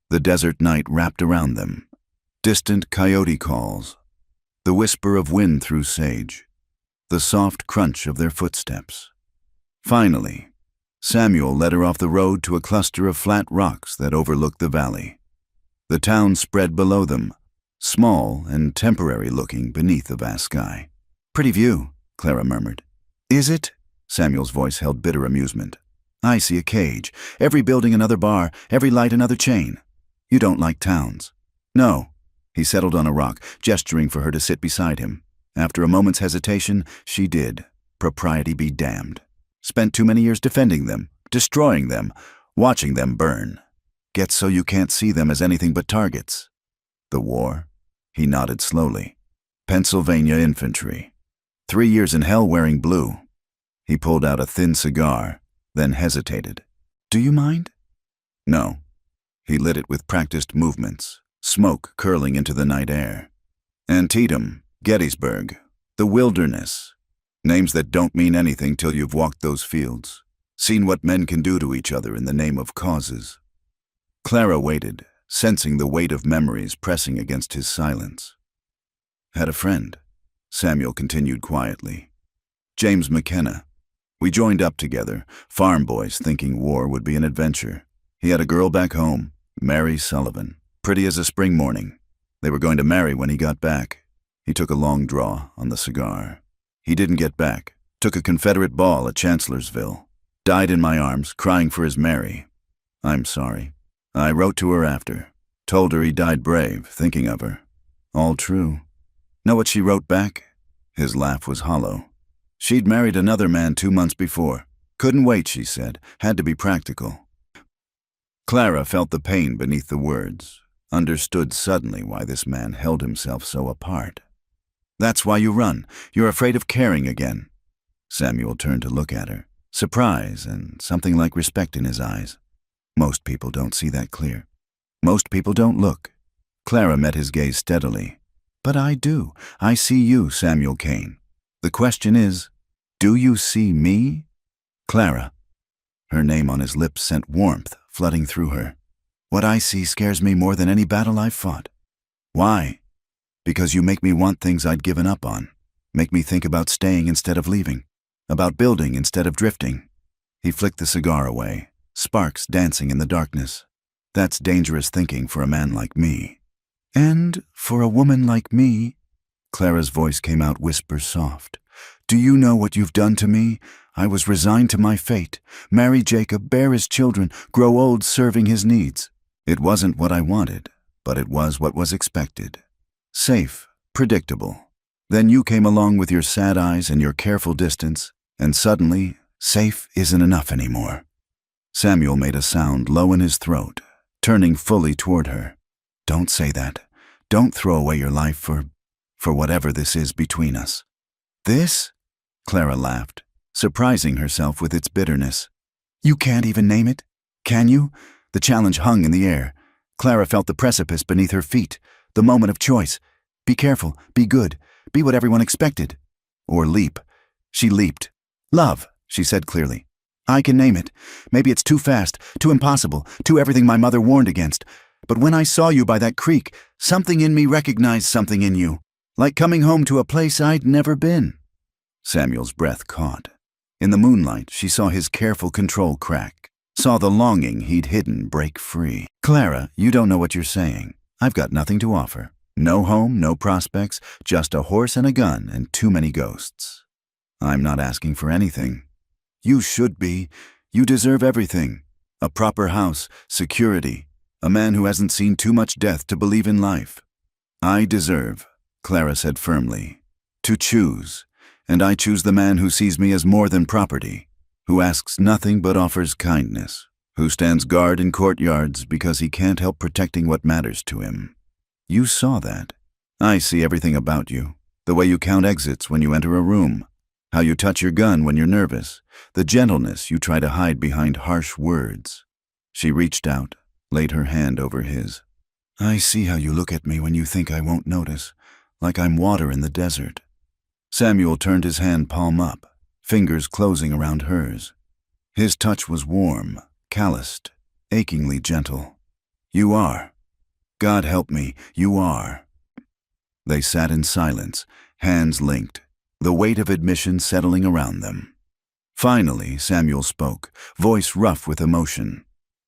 The desert night wrapped around them. Distant coyote calls, the whisper of wind through sage, the soft crunch of their footsteps. Finally, Samuel led her off the road to a cluster of flat rocks that overlooked the valley. The town spread below them, small and temporary-looking beneath the vast sky. "Pretty view," Clara murmured. "Is it?" Samuel's voice held bitter amusement. "I see a cage. Every building another bar, every light another chain. You don't like towns." "No." He settled on a rock, gesturing for her to sit beside him. After a moment's hesitation, she did. Propriety be damned. Spent too many years defending them, destroying them, watching them burn. Gets so you can't see them as anything but targets. "The war?" He nodded slowly. "Pennsylvania infantry. 3 years in hell wearing blue." He pulled out a thin cigar, then hesitated. "Do you mind?" "No." He lit it with practiced movements, smoke curling into the night air. "Antietam, Gettysburg, the wilderness. Names that don't mean anything till you've walked those fields, seen what men can do to each other in the name of causes." Clara waited, sensing the weight of memories pressing against his silence. "Had a friend," Samuel continued quietly. "James McKenna. We joined up together, farm boys thinking war would be an adventure. He had a girl back home, Mary Sullivan, pretty as a spring morning. They were going to marry when he got back." He took a long draw on the cigar. "He didn't get back. Took a Confederate ball at Chancellorsville. Died in my arms, crying for his Mary. I'm sorry. I wrote to her after. Told her he died brave, thinking of her. All true. Know what she wrote back?" His laugh was hollow. "She'd married another man 2 months before. Couldn't wait, she said. Had to be practical." Clara felt the pain beneath the words, understood suddenly why this man held himself so apart. "That's why you run. You're afraid of caring again." Samuel turned to look at her, surprise and something like respect in his eyes. Most people don't see that clear. Most people don't look. Clara met his gaze steadily. "But I do. I see you, Samuel Kane. The question is, do you see me?" "Clara." Her name on his lips sent warmth flooding through her. "What I see scares me more than any battle I've fought." "Why?" "Because you make me want things I'd given up on. Make me think about staying instead of leaving. About building instead of drifting." He flicked the cigar away, sparks dancing in the darkness. "That's dangerous thinking for a man like me." "And for a woman like me," Clara's voice came out whisper soft. "Do you know what you've done to me? I was resigned to my fate. Marry Jacob, bear his children, grow old serving his needs. It wasn't what I wanted, but it was what was expected. Safe, predictable. Then you came along with your sad eyes and your careful distance, and suddenly, safe isn't enough anymore." Samuel made a sound low in his throat, turning fully toward her. "Don't say that. Don't throw away your life for whatever this is between us." "This?" Clara laughed, surprising herself with its bitterness. "You can't even name it? Can you?" The challenge hung in the air. Clara felt the precipice beneath her feet, the moment of choice. Be careful, be good, be what everyone expected. Or leap. She leaped. "Love," she said clearly. "I can name it. Maybe it's too fast, too impossible, too everything my mother warned against. But when I saw you by that creek, something in me recognized something in you. Like coming home to a place I'd never been." Samuel's breath caught. In the moonlight, she saw his careful control crack, saw the longing he'd hidden break free. "Clara, you don't know what you're saying. I've got nothing to offer. No home, no prospects, just a horse and a gun and too many ghosts. I'm not asking for anything. You should be. You deserve everything. A proper house, security, a man who hasn't seen too much death to believe in life. I deserve," Clara said firmly, "to choose, and I choose the man who sees me as more than property, who asks nothing but offers kindness, who stands guard in courtyards because he can't help protecting what matters to him. You saw that. I see everything about you, the way you count exits when you enter a room, how you touch your gun when you're nervous, the gentleness you try to hide behind harsh words." She reached out, laid her hand over his. "I see how you look at me when you think I won't notice, like I'm water in the desert." Samuel turned his hand palm up, fingers closing around hers. His touch was warm, calloused, achingly gentle. "You are. God help me, you are." They sat in silence, hands linked, the weight of admission settling around them. Finally, Samuel spoke, voice rough with emotion.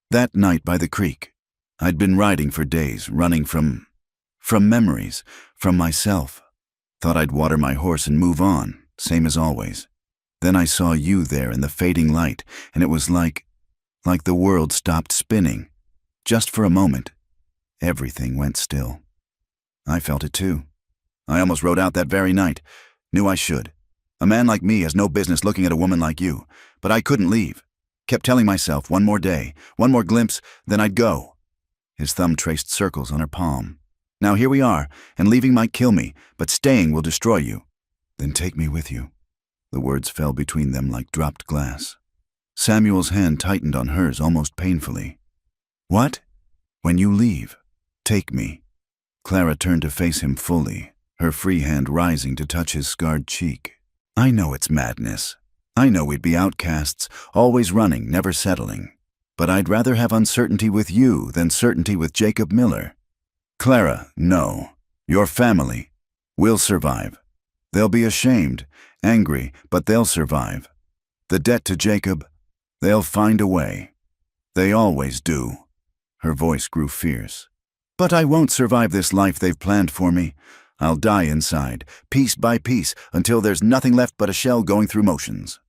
"That night by the creek, I'd been riding for days, running from From memories, from myself. Thought I'd water my horse and move on, same as always. Then I saw you there in the fading light, and it was like the world stopped spinning. Just for a moment, everything went still. I felt it too. I almost rode out that very night. Knew I should. A man like me has no business looking at a woman like you, but I couldn't leave. Kept telling myself one more day, one more glimpse, then I'd go. His thumb traced circles on her palm. Now here we are, and leaving might kill me, but staying will destroy you. Then take me with you. The words fell between them like dropped glass. Samuel's hand tightened on hers almost painfully. What? When you leave, take me. Clara turned to face him fully, her free hand rising to touch his scarred cheek. I know it's madness. I know we'd be outcasts, always running, never settling. But I'd rather have uncertainty with you than certainty with Jacob Miller. Clara, no. Your family. We'll survive. They'll be ashamed, angry, but they'll survive. The debt to Jacob, they'll find a way. They always do. Her voice grew fierce. But I won't survive this life they've planned for me. I'll die inside, piece by piece, until there's nothing left but a shell going through motions.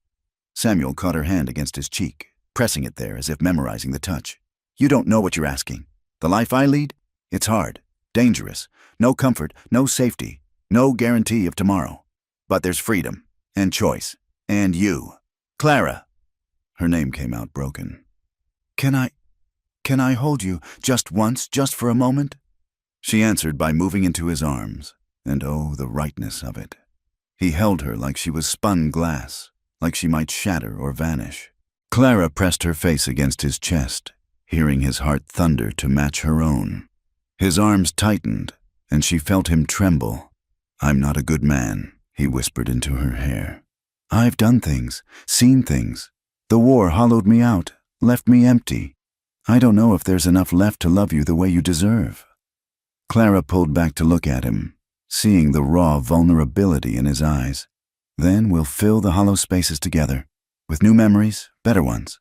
Samuel caught her hand against his cheek, pressing it there as if memorizing the touch. You don't know what you're asking. The life I lead? It's hard, dangerous, no comfort, no safety, no guarantee of tomorrow. But there's freedom, and choice, and you. Clara. Her name came out broken. Can I hold you just once, just for a moment? She answered by moving into his arms, and oh, the rightness of it. He held her like she was spun glass, like she might shatter or vanish. Clara pressed her face against his chest, hearing his heart thunder to match her own. His arms tightened, and she felt him tremble. I'm not a good man, he whispered into her hair. I've done things, seen things. The war hollowed me out, left me empty. I don't know if there's enough left to love you the way you deserve. Clara pulled back to look at him, seeing the raw vulnerability in his eyes. Then we'll fill the hollow spaces together, with new memories, better ones,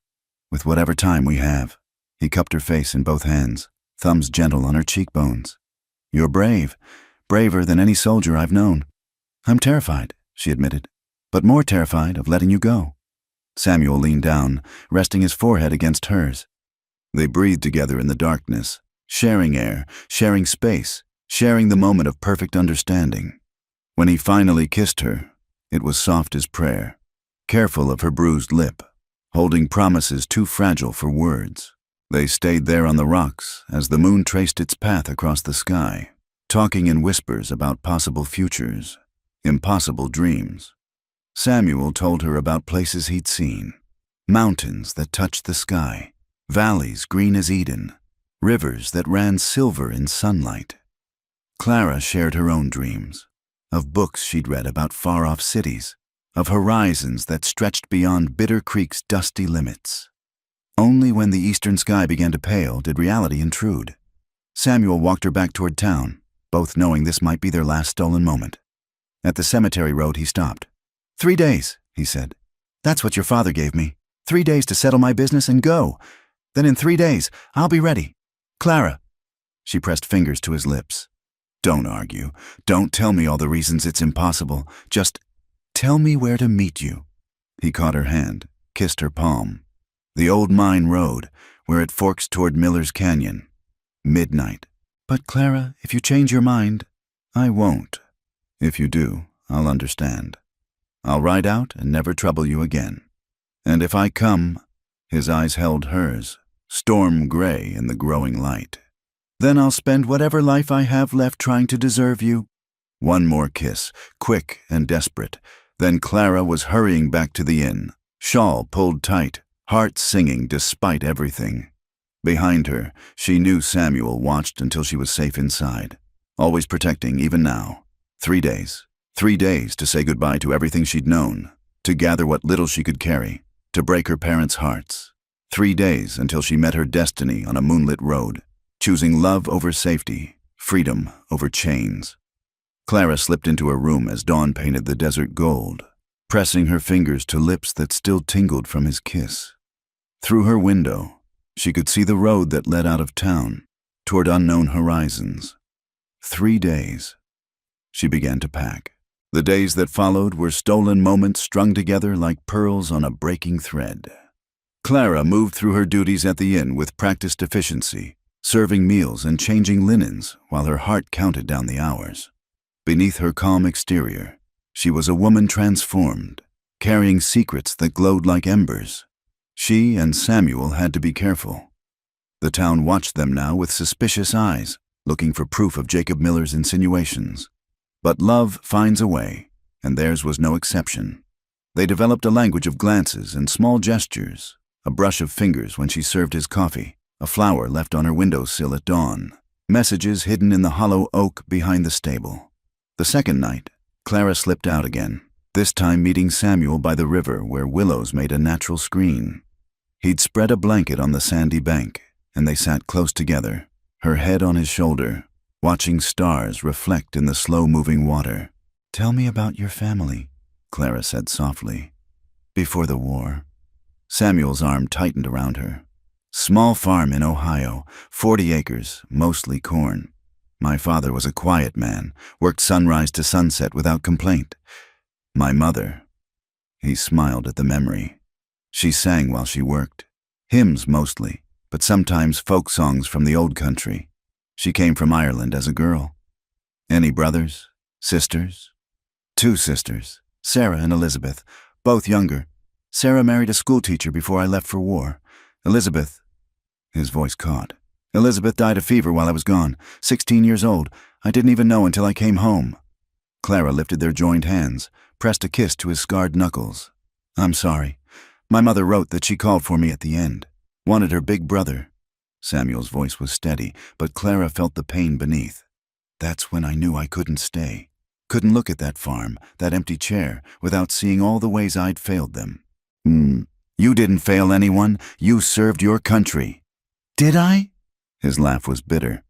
with whatever time we have. He cupped her face in both hands, thumbs gentle on her cheekbones. You're brave, braver than any soldier I've known. I'm terrified, she admitted, but more terrified of letting you go. Samuel leaned down, resting his forehead against hers. They breathed together in the darkness, sharing air, sharing space, sharing the moment of perfect understanding. When he finally kissed her, it was soft as prayer, careful of her bruised lip, holding promises too fragile for words. They stayed there on the rocks as the moon traced its path across the sky, talking in whispers about possible futures, impossible dreams. Samuel told her about places he'd seen, mountains that touched the sky, valleys green as Eden, rivers that ran silver in sunlight. Clara shared her own dreams, of books she'd read about far-off cities, of horizons that stretched beyond Bitter Creek's dusty limits. Only when the eastern sky began to pale did reality intrude. Samuel walked her back toward town, both knowing this might be their last stolen moment. At the cemetery road, he stopped. 3 days, he said. That's what your father gave me. 3 days to settle my business and go. Then in 3 days, I'll be ready. Clara. She pressed fingers to his lips. Don't argue. Don't tell me all the reasons it's impossible. Just tell me where to meet you. He caught her hand, kissed her palm. The old mine road, where it forks toward Miller's Canyon. Midnight. But Clara, if you change your mind, I won't. If you do, I'll understand. I'll ride out and never trouble you again. And if I come, his eyes held hers, storm gray in the growing light. Then I'll spend whatever life I have left trying to deserve you. One more kiss, quick and desperate. Then Clara was hurrying back to the inn, shawl pulled tight, heart singing despite everything. Behind her, she knew Samuel watched until she was safe inside, always protecting even now. 3 days. 3 days to say goodbye to everything she'd known, to gather what little she could carry, to break her parents' hearts. 3 days until she met her destiny on a moonlit road, choosing love over safety, freedom over chains. Clara slipped into her room as dawn painted the desert gold, pressing her fingers to lips that still tingled from his kiss. Through her window, she could see the road that led out of town, toward unknown horizons. 3 days. She began to pack. The days that followed were stolen moments strung together like pearls on a breaking thread. Clara moved through her duties at the inn with practiced efficiency, serving meals and changing linens while her heart counted down the hours. Beneath her calm exterior, she was a woman transformed, carrying secrets that glowed like embers. She and Samuel had to be careful. The town watched them now with suspicious eyes, looking for proof of Jacob Miller's insinuations. But love finds a way, and theirs was no exception. They developed a language of glances and small gestures, a brush of fingers when she served his coffee, a flower left on her windowsill at dawn, messages hidden in the hollow oak behind the stable. The second night, Clara slipped out again, this time meeting Samuel by the river where willows made a natural screen. He'd spread a blanket on the sandy bank, and they sat close together, her head on his shoulder, watching stars reflect in the slow-moving water. "Tell me about your family," Clara said softly. "Before the war." Samuel's arm tightened around her. "Small farm in Ohio, 40 acres, mostly corn. My father was a quiet man, worked sunrise to sunset without complaint. My mother," he smiled at the memory. "She sang while she worked. Hymns mostly, but sometimes folk songs from the old country. She came from Ireland as a girl." "Any brothers? Sisters?" "2 sisters, Sarah and Elizabeth, both younger. Sarah married a schoolteacher before I left for war. Elizabeth," his voice caught. "Elizabeth died of fever while I was gone, 16 years old. I didn't even know until I came home." Clara lifted their joined hands, pressed a kiss to his scarred knuckles. "I'm sorry. My mother wrote that she called for me at the end. Wanted her big brother." Samuel's voice was steady, but Clara felt the pain beneath. "That's when I knew I couldn't stay. Couldn't look at that farm, that empty chair, without seeing all the ways I'd failed them." "You didn't fail anyone. You served your country." "Did I?" His laugh was bitter.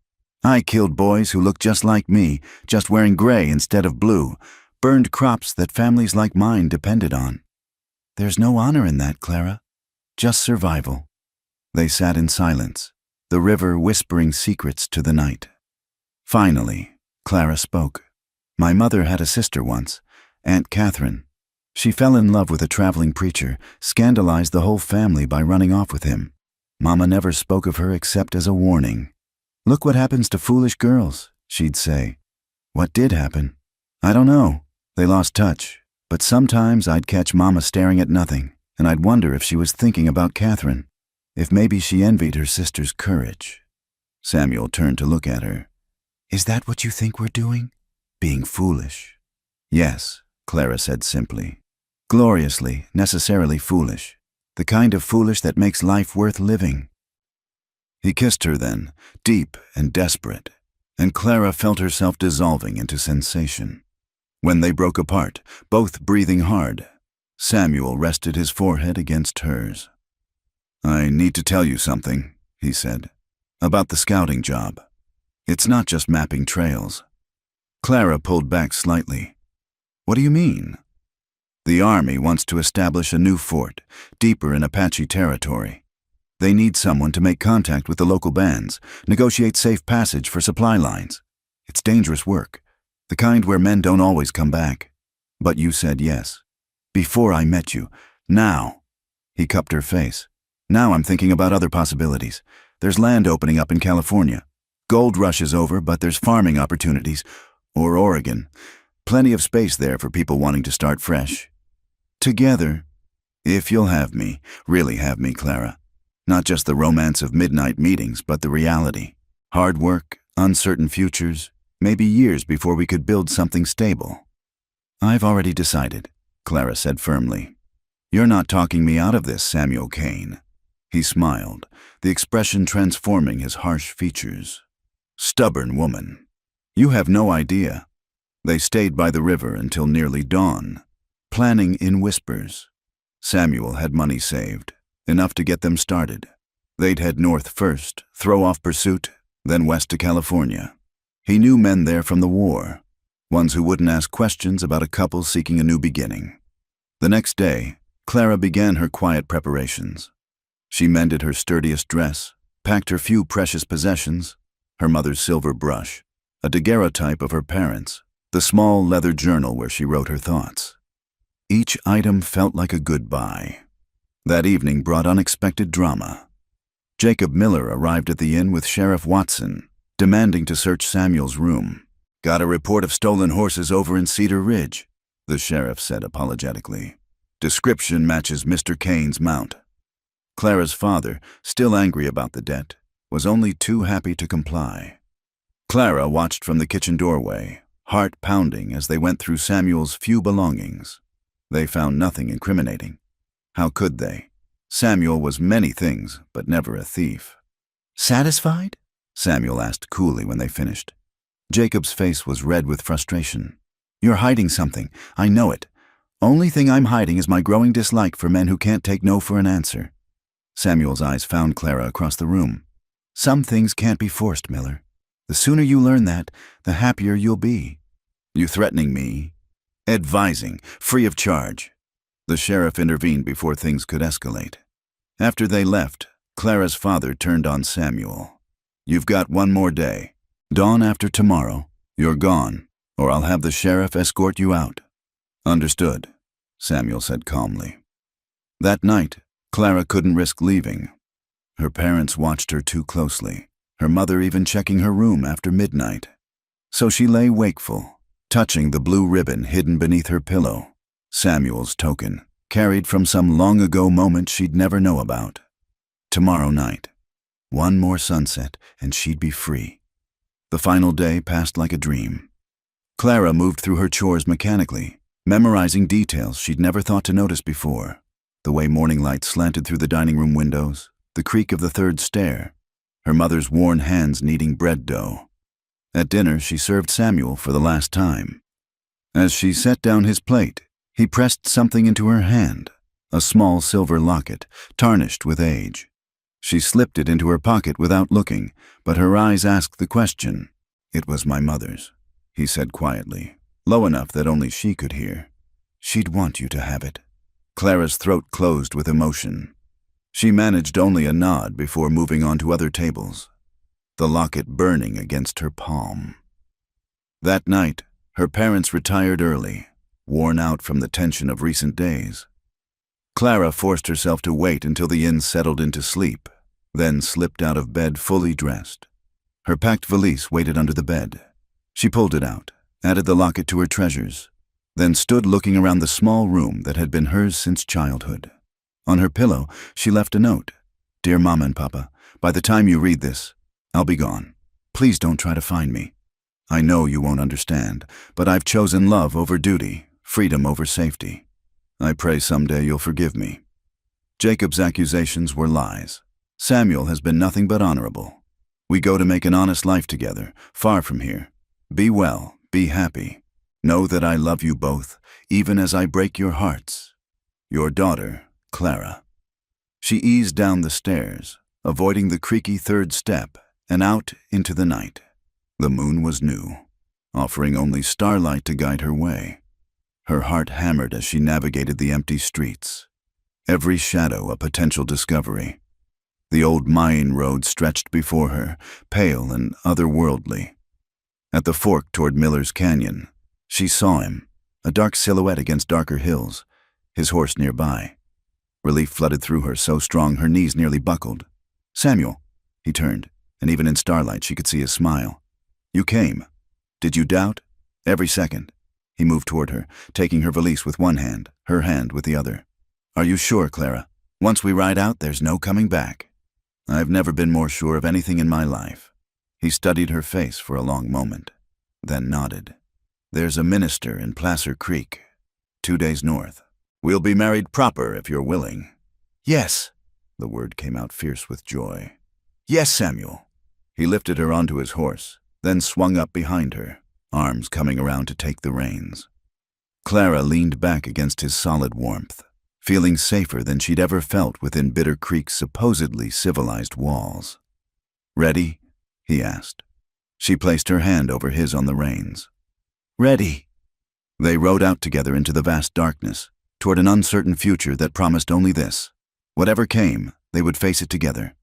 "I killed boys who looked just like me, just wearing gray instead of blue. Burned crops that families like mine depended on." "There's no honor in that, Clara. Just survival." They sat in silence, the river whispering secrets to the night. Finally, Clara spoke. "My mother had a sister once, Aunt Catherine. She fell in love with a traveling preacher, scandalized the whole family by running off with him. Mama never spoke of her except as a warning. 'Look what happens to foolish girls,' she'd say. What did happen? I don't know. They lost touch. But sometimes I'd catch Mama staring at nothing, and I'd wonder if she was thinking about Catherine, if maybe she envied her sister's courage." Samuel turned to look at her. "Is that what you think we're doing? Being foolish?" "Yes," Clara said simply. "Gloriously, necessarily foolish. The kind of foolish that makes life worth living." He kissed her then, deep and desperate, and Clara felt herself dissolving into sensation. When they broke apart, both breathing hard, Samuel rested his forehead against hers. "I need to tell you something," he said, "about the scouting job. It's not just mapping trails." Clara pulled back slightly. "What do you mean?" "The Army wants to establish a new fort, deeper in Apache territory. They need someone to make contact with the local bands, negotiate safe passage for supply lines. It's dangerous work, the kind where men don't always come back. But you said yes. Before I met you. Now." He cupped her face. "Now I'm thinking about other possibilities. There's land opening up in California. Gold rush is over, but there's farming opportunities. Or Oregon. Plenty of space there for people wanting to start fresh. Together. If you'll have me, really have me, Clara. Not just the romance of midnight meetings, but the reality. Hard work, uncertain futures, maybe years before we could build something stable." "I've already decided," Clara said firmly. "You're not talking me out of this, Samuel Kane." He smiled, the expression transforming his harsh features. "Stubborn woman. You have no idea." They stayed by the river until nearly dawn, planning in whispers. Samuel had money saved, enough to get them started. They'd head north first, throw off pursuit, then west to California. He knew men there from the war, ones who wouldn't ask questions about a couple seeking a new beginning. The next day, Clara began her quiet preparations. She mended her sturdiest dress, packed her few precious possessions, her mother's silver brush, a daguerreotype of her parents, the small leather journal where she wrote her thoughts. Each item felt like a goodbye. That evening brought unexpected drama. Jacob Miller arrived at the inn with Sheriff Watson, demanding to search Samuel's room. "Got a report of stolen horses over in Cedar Ridge," the sheriff said apologetically. "Description matches Mr. Kane's mount." Clara's father, still angry about the debt, was only too happy to comply. Clara watched from the kitchen doorway, heart pounding as they went through Samuel's few belongings. They found nothing incriminating. How could they? Samuel was many things, but never a thief. "Satisfied?" Samuel asked coolly when they finished. Jacob's face was red with frustration. "You're hiding something. I know it. Only thing I'm hiding is my growing dislike for men who can't take no for an answer." Samuel's eyes found Clara across the room. "Some things can't be forced, Miller. The sooner you learn that, the happier you'll be." "You threatening me?" "Advising, free of charge." The sheriff intervened before things could escalate. After they left, Clara's father turned on Samuel. "You've got one more day. Dawn after tomorrow, you're gone, or I'll have the sheriff escort you out." "Understood," Samuel said calmly. That night, Clara couldn't risk leaving. Her parents watched her too closely, her mother even checking her room after midnight. So she lay wakeful, touching the blue ribbon hidden beneath her pillow, Samuel's token, carried from some long-ago moment she'd never know about. Tomorrow night. One more sunset, and she'd be free. The final day passed like a dream. Clara moved through her chores mechanically, memorizing details she'd never thought to notice before. The way morning light slanted through the dining room windows, the creak of the third stair, her mother's worn hands kneading bread dough. At dinner, she served Samuel for the last time. As she set down his plate, he pressed something into her hand, a small silver locket, tarnished with age. She slipped it into her pocket without looking, but her eyes asked the question. "It was my mother's," he said quietly, low enough that only she could hear. "She'd want you to have it." Clara's throat closed with emotion. She managed only a nod before moving on to other tables, the locket burning against her palm. That night, her parents retired early, worn out from the tension of recent days. Clara forced herself to wait until the inn settled into sleep, then slipped out of bed fully dressed. Her packed valise waited under the bed. She pulled it out, added the locket to her treasures, then stood looking around the small room that had been hers since childhood. On her pillow, she left a note. "Dear Mama and Papa, by the time you read this, I'll be gone. Please don't try to find me. I know you won't understand, but I've chosen love over duty, freedom over safety. I pray someday you'll forgive me." Jacob's accusations were lies. Samuel has been nothing but honorable. We go to make an honest life together, far from here. Be well, be happy. Know that I love you both, even as I break your hearts. Your daughter, Clara. She eased down the stairs, avoiding the creaky third step, and out into the night. The moon was new, offering only starlight to guide her way. Her heart hammered as she navigated the empty streets. Every shadow a potential discovery. The old Mayan road stretched before her, pale and otherworldly. At the fork toward Miller's Canyon, she saw him, a dark silhouette against darker hills, his horse nearby. Relief flooded through her so strong her knees nearly buckled. "Samuel," he turned, and even in starlight she could see his smile. "You came. Did you doubt?" "Every second." He moved toward her, taking her valise with one hand, her hand with the other. "Are you sure, Clara? Once we ride out, there's no coming back." "I've never been more sure of anything in my life." He studied her face for a long moment, then nodded. "There's a minister in Placer Creek, 2 days north. We'll be married proper if you're willing." "Yes." The word came out fierce with joy. "Yes, Samuel." He lifted her onto his horse, then swung up behind her, arms coming around to take the reins. Clara leaned back against his solid warmth, feeling safer than she'd ever felt within Bitter Creek's supposedly civilized walls. "Ready?" he asked. She placed her hand over his on the reins. "Ready." They rode out together into the vast darkness, toward an uncertain future that promised only this. Whatever came, they would face it together.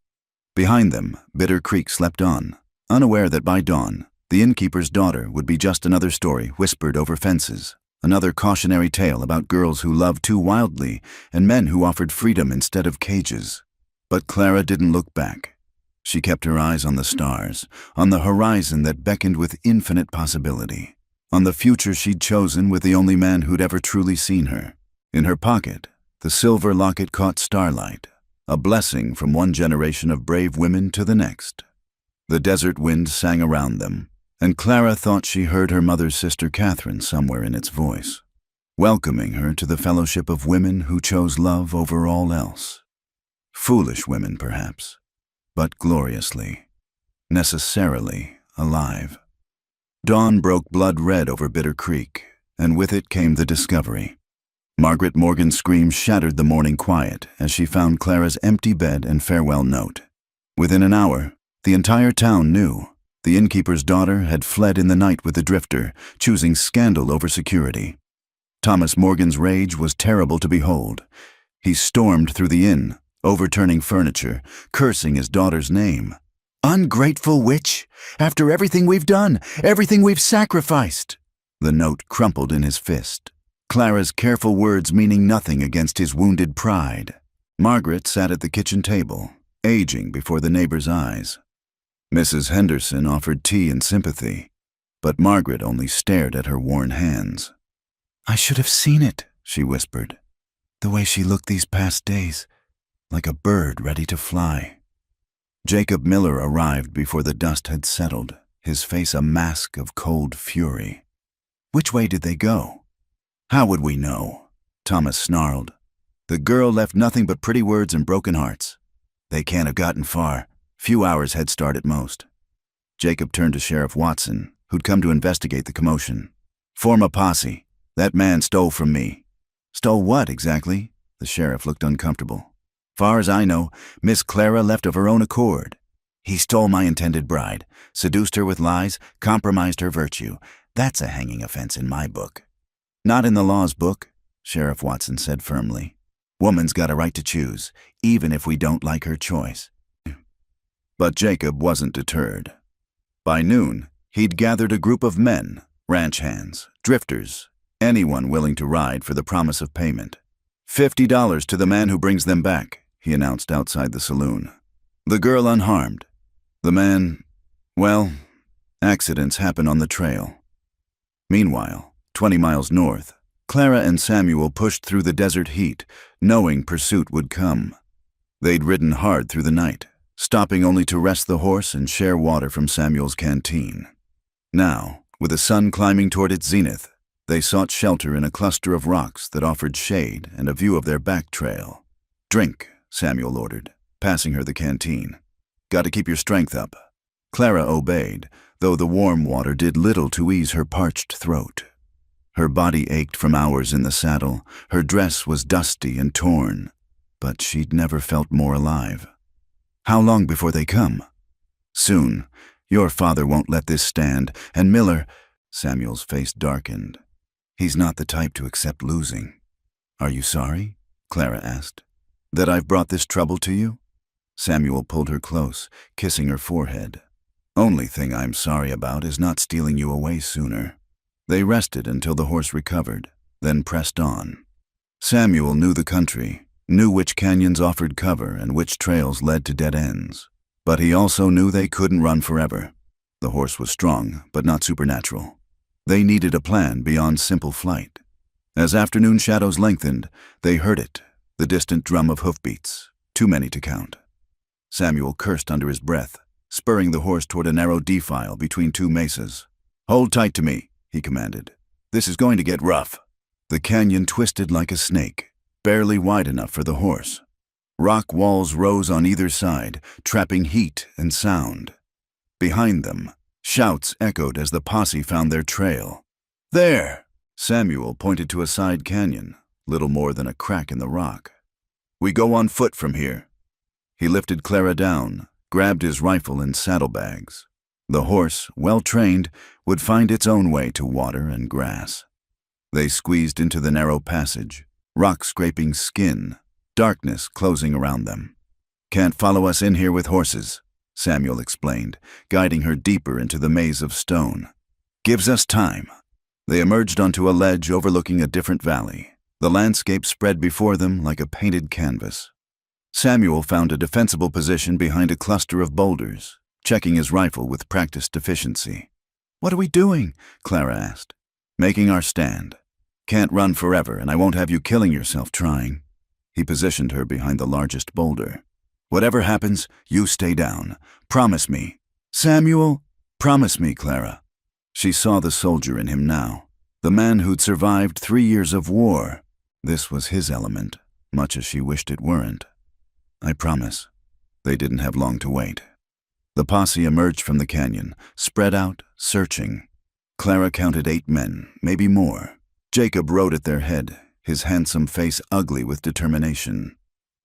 Behind them, Bitter Creek slept on, unaware that by dawn, The innkeeper's daughter would be just another story whispered over fences, another cautionary tale about girls who loved too wildly and men who offered freedom instead of cages. But Clara didn't look back. She kept her eyes on the stars, on the horizon that beckoned with infinite possibility, on the future she'd chosen with the only man who'd ever truly seen her. In her pocket, the silver locket caught starlight, a blessing from one generation of brave women to the next. The desert wind sang around them, and Clara thought she heard her mother's sister Catherine somewhere in its voice, welcoming her to the fellowship of women who chose love over all else. Foolish women, perhaps, but gloriously, necessarily alive. Dawn broke blood red over Bitter Creek, and with it came the discovery. Margaret Morgan's scream shattered the morning quiet as she found Clara's empty bed and farewell note. Within an hour, the entire town knew. The innkeeper's daughter had fled in the night with the drifter, choosing scandal over security. Thomas Morgan's rage was terrible to behold. He stormed through the inn, overturning furniture, cursing his daughter's name. "Ungrateful witch! After everything we've done, everything we've sacrificed!" The note crumpled in his fist, Clara's careful words meaning nothing against his wounded pride. Margaret sat at the kitchen table, aging before the neighbors' eyes. Mrs. Henderson offered tea and sympathy, but Margaret only stared at her worn hands. "I should have seen it," she whispered. "The way she looked these past days, like a bird ready to fly." Jacob Miller arrived before the dust had settled, his face a mask of cold fury. "Which way did they go?" "How would we know?" Thomas snarled. "The girl left nothing but pretty words and broken hearts. They can't have gotten far. Few hours head start at most." Jacob turned to Sheriff Watson, who'd come to investigate the commotion. "Form a posse. That man stole from me." "Stole what, exactly?" The sheriff looked uncomfortable. "Far as I know, Miss Clara left of her own accord. He stole my intended bride, seduced her with lies, compromised her virtue. That's a hanging offense in my book." "Not in the law's book," Sheriff Watson said firmly. "Woman's got a right to choose, even if we don't like her choice." But Jacob wasn't deterred. By noon, he'd gathered a group of men, ranch hands, drifters, anyone willing to ride for the promise of payment. $50 to the man who brings them back, he announced outside the saloon. The girl unharmed. The man, well, accidents happen on the trail. Meanwhile, 20 miles north, Clara and Samuel pushed through the desert heat, knowing pursuit would come. They'd ridden hard through the night, stopping only to rest the horse and share water from Samuel's canteen. Now, with the sun climbing toward its zenith, they sought shelter in a cluster of rocks that offered shade and a view of their back trail. "Drink," Samuel ordered, passing her the canteen. "Got to keep your strength up." Clara obeyed, though the warm water did little to ease her parched throat. Her body ached from hours in the saddle, her dress was dusty and torn, but she'd never felt more alive. "How long before they come?" "Soon. Your father won't let this stand, and Miller—" Samuel's face darkened. "He's not the type to accept losing." "Are you sorry?" Clara asked. "That I've brought this trouble to you?" Samuel pulled her close, kissing her forehead. "Only thing I'm sorry about is not stealing you away sooner." They rested until the horse recovered, then pressed on. Samuel knew the country, knew which canyons offered cover and which trails led to dead ends. But he also knew they couldn't run forever. The horse was strong, but not supernatural. They needed a plan beyond simple flight. As afternoon shadows lengthened, they heard it, the distant drum of hoofbeats, too many to count. Samuel cursed under his breath, spurring the horse toward a narrow defile between two mesas. "Hold tight to me," he commanded. "This is going to get rough." The canyon twisted like a snake, barely wide enough for the horse. Rock walls rose on either side, trapping heat and sound. Behind them, shouts echoed as the posse found their trail. "There!" Samuel pointed to a side canyon, little more than a crack in the rock. "We go on foot from here." He lifted Clara down, grabbed his rifle and saddlebags. The horse, well trained, would find its own way to water and grass. They squeezed into the narrow passage, rock scraping skin, darkness closing around them. "Can't follow us in here with horses," Samuel explained, guiding her deeper into the maze of stone. "Gives us time." They emerged onto a ledge overlooking a different valley. The landscape spread before them like a painted canvas. Samuel found a defensible position behind a cluster of boulders, checking his rifle with practiced efficiency. "What are we doing?" Clara asked. "Making our stand. Can't run forever, and I won't have you killing yourself trying." He positioned her behind the largest boulder. "Whatever happens, you stay down. Promise me." "Samuel." "Promise me, Clara." She saw the soldier in him now, the man who'd survived 3 years of war. This was his element, much as she wished it weren't. "I promise." They didn't have long to wait. The posse emerged from the canyon, spread out, searching. Clara counted 8 men, maybe more. Jacob rode at their head, his handsome face ugly with determination.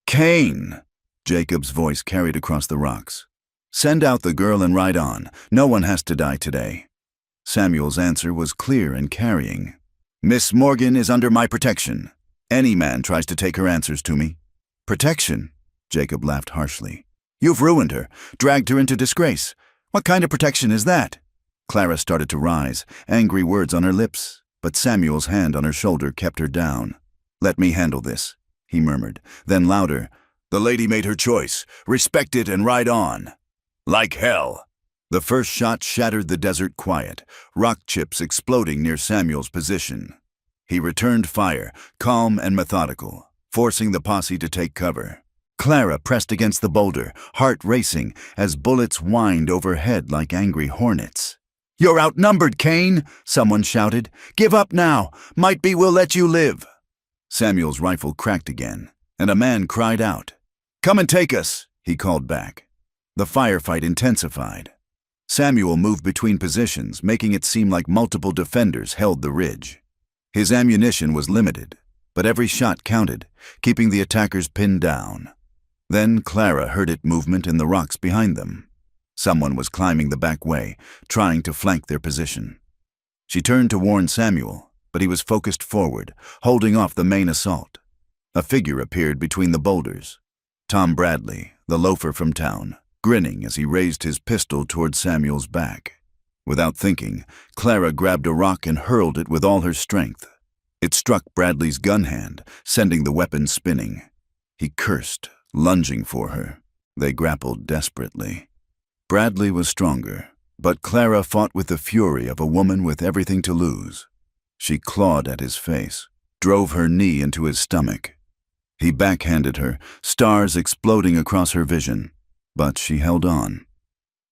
"Cain!" Jacob's voice carried across the rocks. "Send out the girl and ride on. No one has to die today." Samuel's answer was clear and carrying. "Miss Morgan is under my protection. Any man tries to take her answers to me." "Protection?" Jacob laughed harshly. "You've ruined her, dragged her into disgrace. What kind of protection is that?" Clara started to rise, angry words on her lips, but Samuel's hand on her shoulder kept her down. "Let me handle this," he murmured, then louder, "The lady made her choice. Respect it and ride on." "Like hell." The first shot shattered the desert quiet, rock chips exploding near Samuel's position. He returned fire, calm and methodical, forcing the posse to take cover. Clara pressed against the boulder, heart racing, as bullets whined overhead like angry hornets. "You're outnumbered, Cain!" someone shouted. "Give up now! Might be we'll let you live!" Samuel's rifle cracked again, and a man cried out. "Come and take us!" he called back. The firefight intensified. Samuel moved between positions, making it seem like multiple defenders held the ridge. His ammunition was limited, but every shot counted, keeping the attackers pinned down. Then Clara heard it movement in the rocks behind them. Someone was climbing the back way, trying to flank their position. She turned to warn Samuel, but he was focused forward, holding off the main assault. A figure appeared between the boulders. Tom Bradley, the loafer from town, grinning as he raised his pistol toward Samuel's back. Without thinking, Clara grabbed a rock and hurled it with all her strength. It struck Bradley's gun hand, sending the weapon spinning. He cursed, lunging for her. They grappled desperately. Bradley was stronger, but Clara fought with the fury of a woman with everything to lose. She clawed at his face, drove her knee into his stomach. He backhanded her, stars exploding across her vision, but she held on.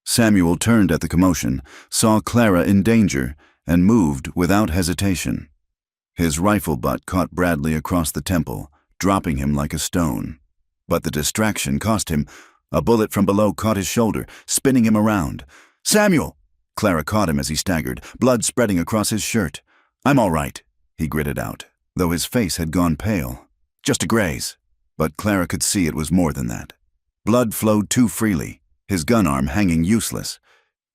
Samuel turned at the commotion, saw Clara in danger, and moved without hesitation. His rifle butt caught Bradley across the temple, dropping him like a stone. But the distraction cost him. A bullet from below caught his shoulder, spinning him around. "Samuel!" Clara caught him as he staggered, blood spreading across his shirt. "I'm all right," he gritted out, though his face had gone pale. "Just a graze." But Clara could see it was more than that. Blood flowed too freely, his gun arm hanging useless.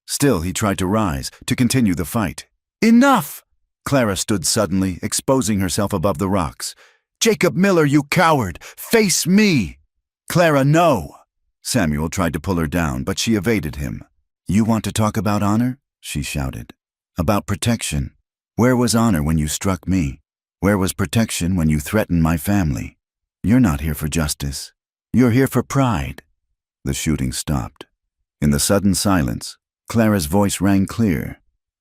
Still he tried to rise, to continue the fight. "Enough!" Clara stood suddenly, exposing herself above the rocks. "Jacob Miller, you coward! Face me!" "Clara, no!" Samuel tried to pull her down, but she evaded him. "You want to talk about honor?" she shouted. "About protection. Where was honor when you struck me? Where was protection when you threatened my family? You're not here for justice. You're here for pride." The shooting stopped. In the sudden silence, Clara's voice rang clear.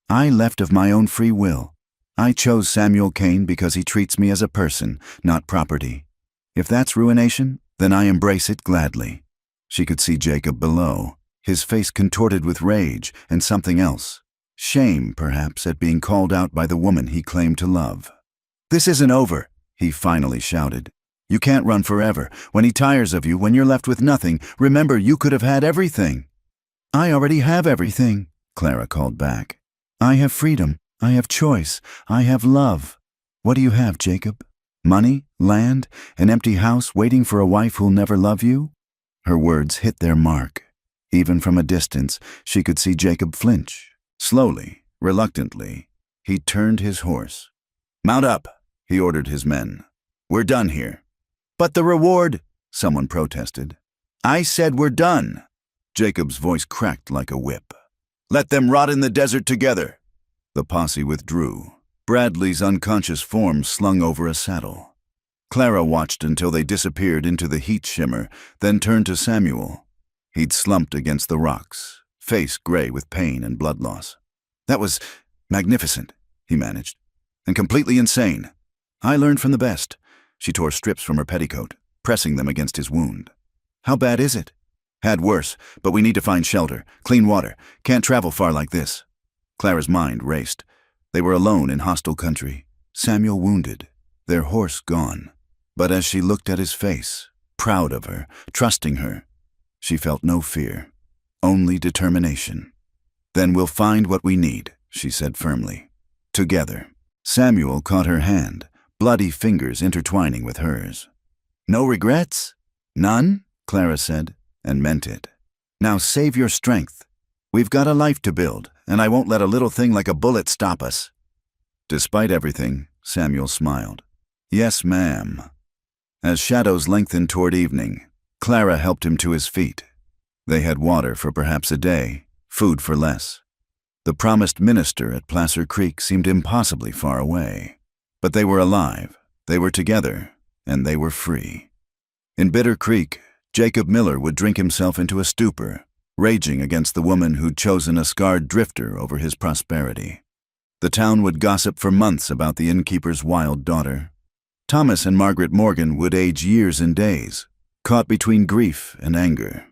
"I left of my own free will. I chose Samuel Cain because he treats me as a person, not property. If that's ruination, then I embrace it gladly." She could see Jacob below, his face contorted with rage and something else. Shame, perhaps, at being called out by the woman he claimed to love. "This isn't over," he finally shouted. "You can't run forever. When he tires of you, when you're left with nothing, remember you could have had everything." "I already have everything," Clara called back. "I have freedom. I have choice. I have love. What do you have, Jacob? Money? Land? An empty house waiting for a wife who'll never love you?" Her words hit their mark. Even from a distance, she could see Jacob flinch. Slowly, reluctantly, he turned his horse. "Mount up," he ordered his men. "We're done here." "But the reward," someone protested. "I said we're done." Jacob's voice cracked like a whip. "Let them rot in the desert together." The posse withdrew, Bradley's unconscious form slung over a saddle. Clara watched until they disappeared into the heat shimmer, then turned to Samuel. He'd slumped against the rocks, face gray with pain and blood loss. "That was magnificent," he managed, "and completely insane. I learned from the best." She tore strips from her petticoat, pressing them against his wound. "How bad is it?" "Had worse, but we need to find shelter, clean water. Can't travel far like this." Clara's mind raced. They were alone in hostile country, Samuel wounded, their horse gone. But as she looked at his face, proud of her, trusting her, she felt no fear, only determination. "Then we'll find what we need," she said firmly. Together. Samuel caught her hand, bloody fingers intertwining with hers. "No regrets?" "None," Clara said, and meant it. "Now save your strength. We've got a life to build, and I won't let a little thing like a bullet stop us." Despite everything, Samuel smiled. "Yes, ma'am." As shadows lengthened toward evening, Clara helped him to his feet. They had water for perhaps a day, food for less. The promised minister at Placer Creek seemed impossibly far away. But they were alive, they were together, and they were free. In Bitter Creek, Jacob Miller would drink himself into a stupor, raging against the woman who'd chosen a scarred drifter over his prosperity. The town would gossip for months about the innkeeper's wild daughter. Thomas and Margaret Morgan would age years and days, caught between grief and anger.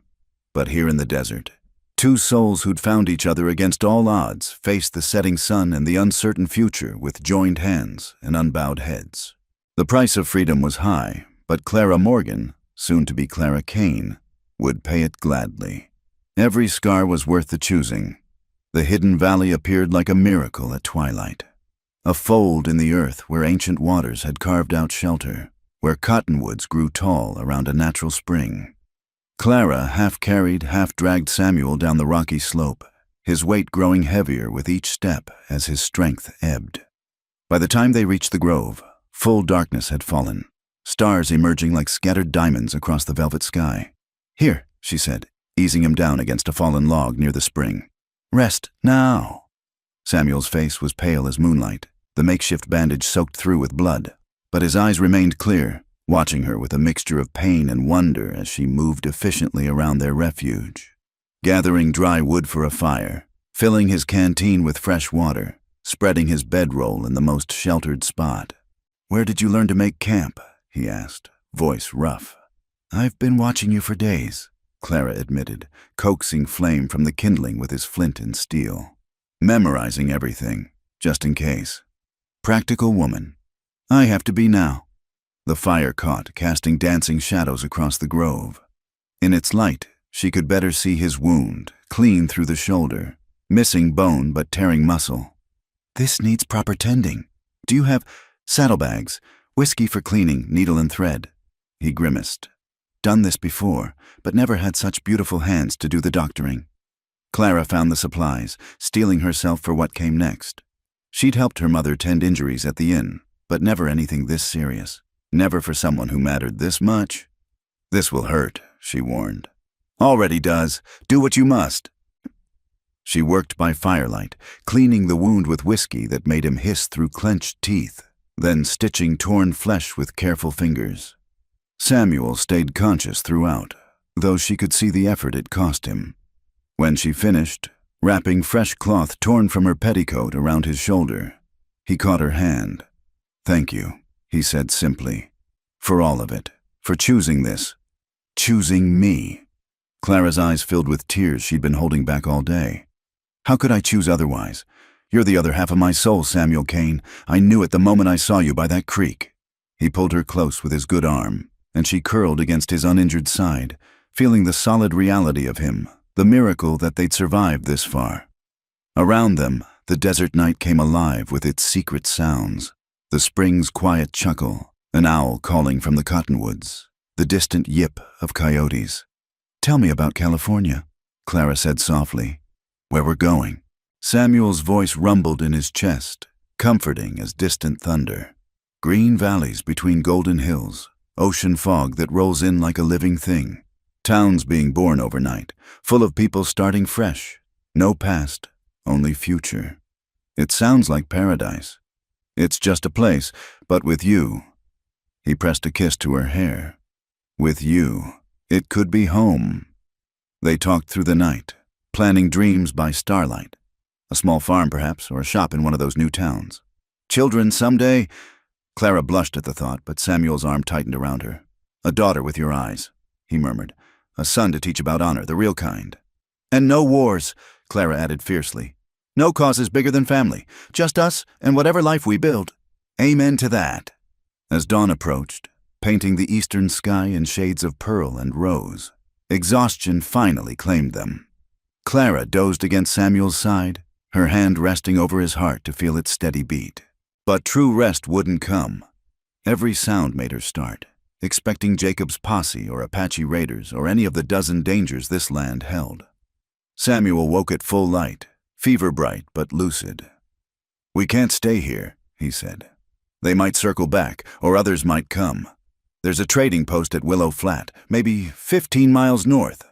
But here in the desert, two souls who'd found each other against all odds faced the setting sun and the uncertain future with joined hands and unbowed heads. The price of freedom was high, but Clara Morgan, soon to be Clara Kane, would pay it gladly. Every scar was worth the choosing. The hidden valley appeared like a miracle at twilight. A fold in the earth where ancient waters had carved out shelter, where cottonwoods grew tall around a natural spring. Clara half-carried, half-dragged Samuel down the rocky slope, his weight growing heavier with each step as his strength ebbed. By the time they reached the grove, full darkness had fallen, stars emerging like scattered diamonds across the velvet sky. "Here," she said, easing him down against a fallen log near the spring. "Rest now." Samuel's face was pale as moonlight, the makeshift bandage soaked through with blood, but his eyes remained clear, watching her with a mixture of pain and wonder as she moved efficiently around their refuge. Gathering dry wood for a fire, filling his canteen with fresh water, spreading his bedroll in the most sheltered spot. "Where did you learn to make camp?" he asked, voice rough. "I've been watching you for days," Clara admitted, coaxing flame from the kindling with his flint and steel. "Memorizing everything, just in case. Practical woman. I have to be now." The fire caught, casting dancing shadows across the grove. In its light, she could better see his wound, clean through the shoulder, missing bone but tearing muscle. "This needs proper tending. Do you have saddlebags, whiskey for cleaning, needle and thread?" He grimaced. Done this before, but never had such beautiful hands to do the doctoring. Clara found the supplies, steeling herself for what came next. She'd helped her mother tend injuries at the inn, but never anything this serious. Never for someone who mattered this much. "This will hurt," she warned. "Already does. Do what you must." She worked by firelight, cleaning the wound with whiskey that made him hiss through clenched teeth, then stitching torn flesh with careful fingers. Samuel stayed conscious throughout, though she could see the effort it cost him. When she finished, wrapping fresh cloth torn from her petticoat around his shoulder, he caught her hand. "Thank you," he said simply, "for all of it, for choosing this. Choosing me." Clara's eyes filled with tears she'd been holding back all day. "How could I choose otherwise? You're the other half of my soul, Samuel Kane. I knew it the moment I saw you by that creek." He pulled her close with his good arm, and she curled against his uninjured side, feeling the solid reality of him, the miracle that they'd survived this far. Around them, the desert night came alive with its secret sounds. The spring's quiet chuckle, an owl calling from the cottonwoods, the distant yip of coyotes. "Tell me about California," Clara said softly. "Where we're going." Samuel's voice rumbled in his chest, comforting as distant thunder. Green valleys between golden hills, ocean fog that rolls in like a living thing. Towns being born overnight, full of people starting fresh. No past, only future. It sounds like paradise. It's just a place, but with you. He pressed a kiss to her hair. With you, it could be home. They talked through the night, planning dreams by starlight. A small farm, perhaps, or a shop in one of those new towns. Children someday? Clara blushed at the thought, but Samuel's arm tightened around her. A daughter with your eyes, he murmured. A son to teach about honor, the real kind. And no wars, Clara added fiercely. No causes bigger than family, just us and whatever life we build. Amen to that. As dawn approached, painting the eastern sky in shades of pearl and rose, exhaustion finally claimed them. Clara dozed against Samuel's side, her hand resting over his heart to feel its steady beat. But true rest wouldn't come. Every sound made her start, expecting Jacob's posse or Apache raiders or any of the dozen dangers this land held. Samuel woke at full light, fever-bright but lucid. We can't stay here, he said. They might circle back, or others might come. There's a trading post at Willow Flat, maybe 15 miles north.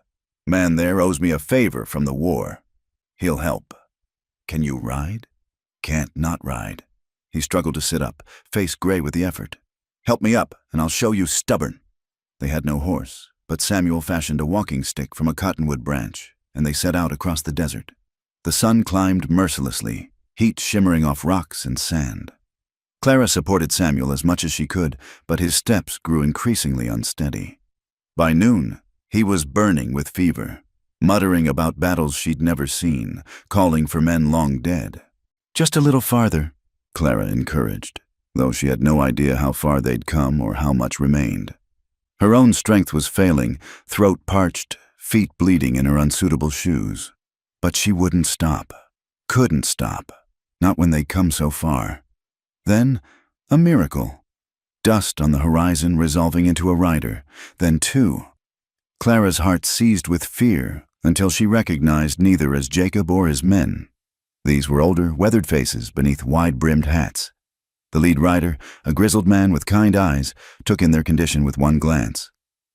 Man there owes me a favor from the war. He'll help. Can you ride? Can't not ride. He struggled to sit up, face gray with the effort. Help me up, and I'll show you stubborn. They had no horse, but Samuel fashioned a walking stick from a cottonwood branch, and they set out across the desert. The sun climbed mercilessly, heat shimmering off rocks and sand. Clara supported Samuel as much as she could, but his steps grew increasingly unsteady. By noon, he was burning with fever, muttering about battles she'd never seen, calling for men long dead. Just a little farther, Clara encouraged, though she had no idea how far they'd come or how much remained. Her own strength was failing, throat parched, feet bleeding in her unsuitable shoes. But she wouldn't stop. Couldn't stop. Not when they'd come so far. Then, a miracle. Dust on the horizon resolving into a rider, then two. Clara's heart seized with fear until she recognized neither as Jacob or his men. These were older, weathered faces beneath wide-brimmed hats. The lead rider, a grizzled man with kind eyes, took in their condition with one glance.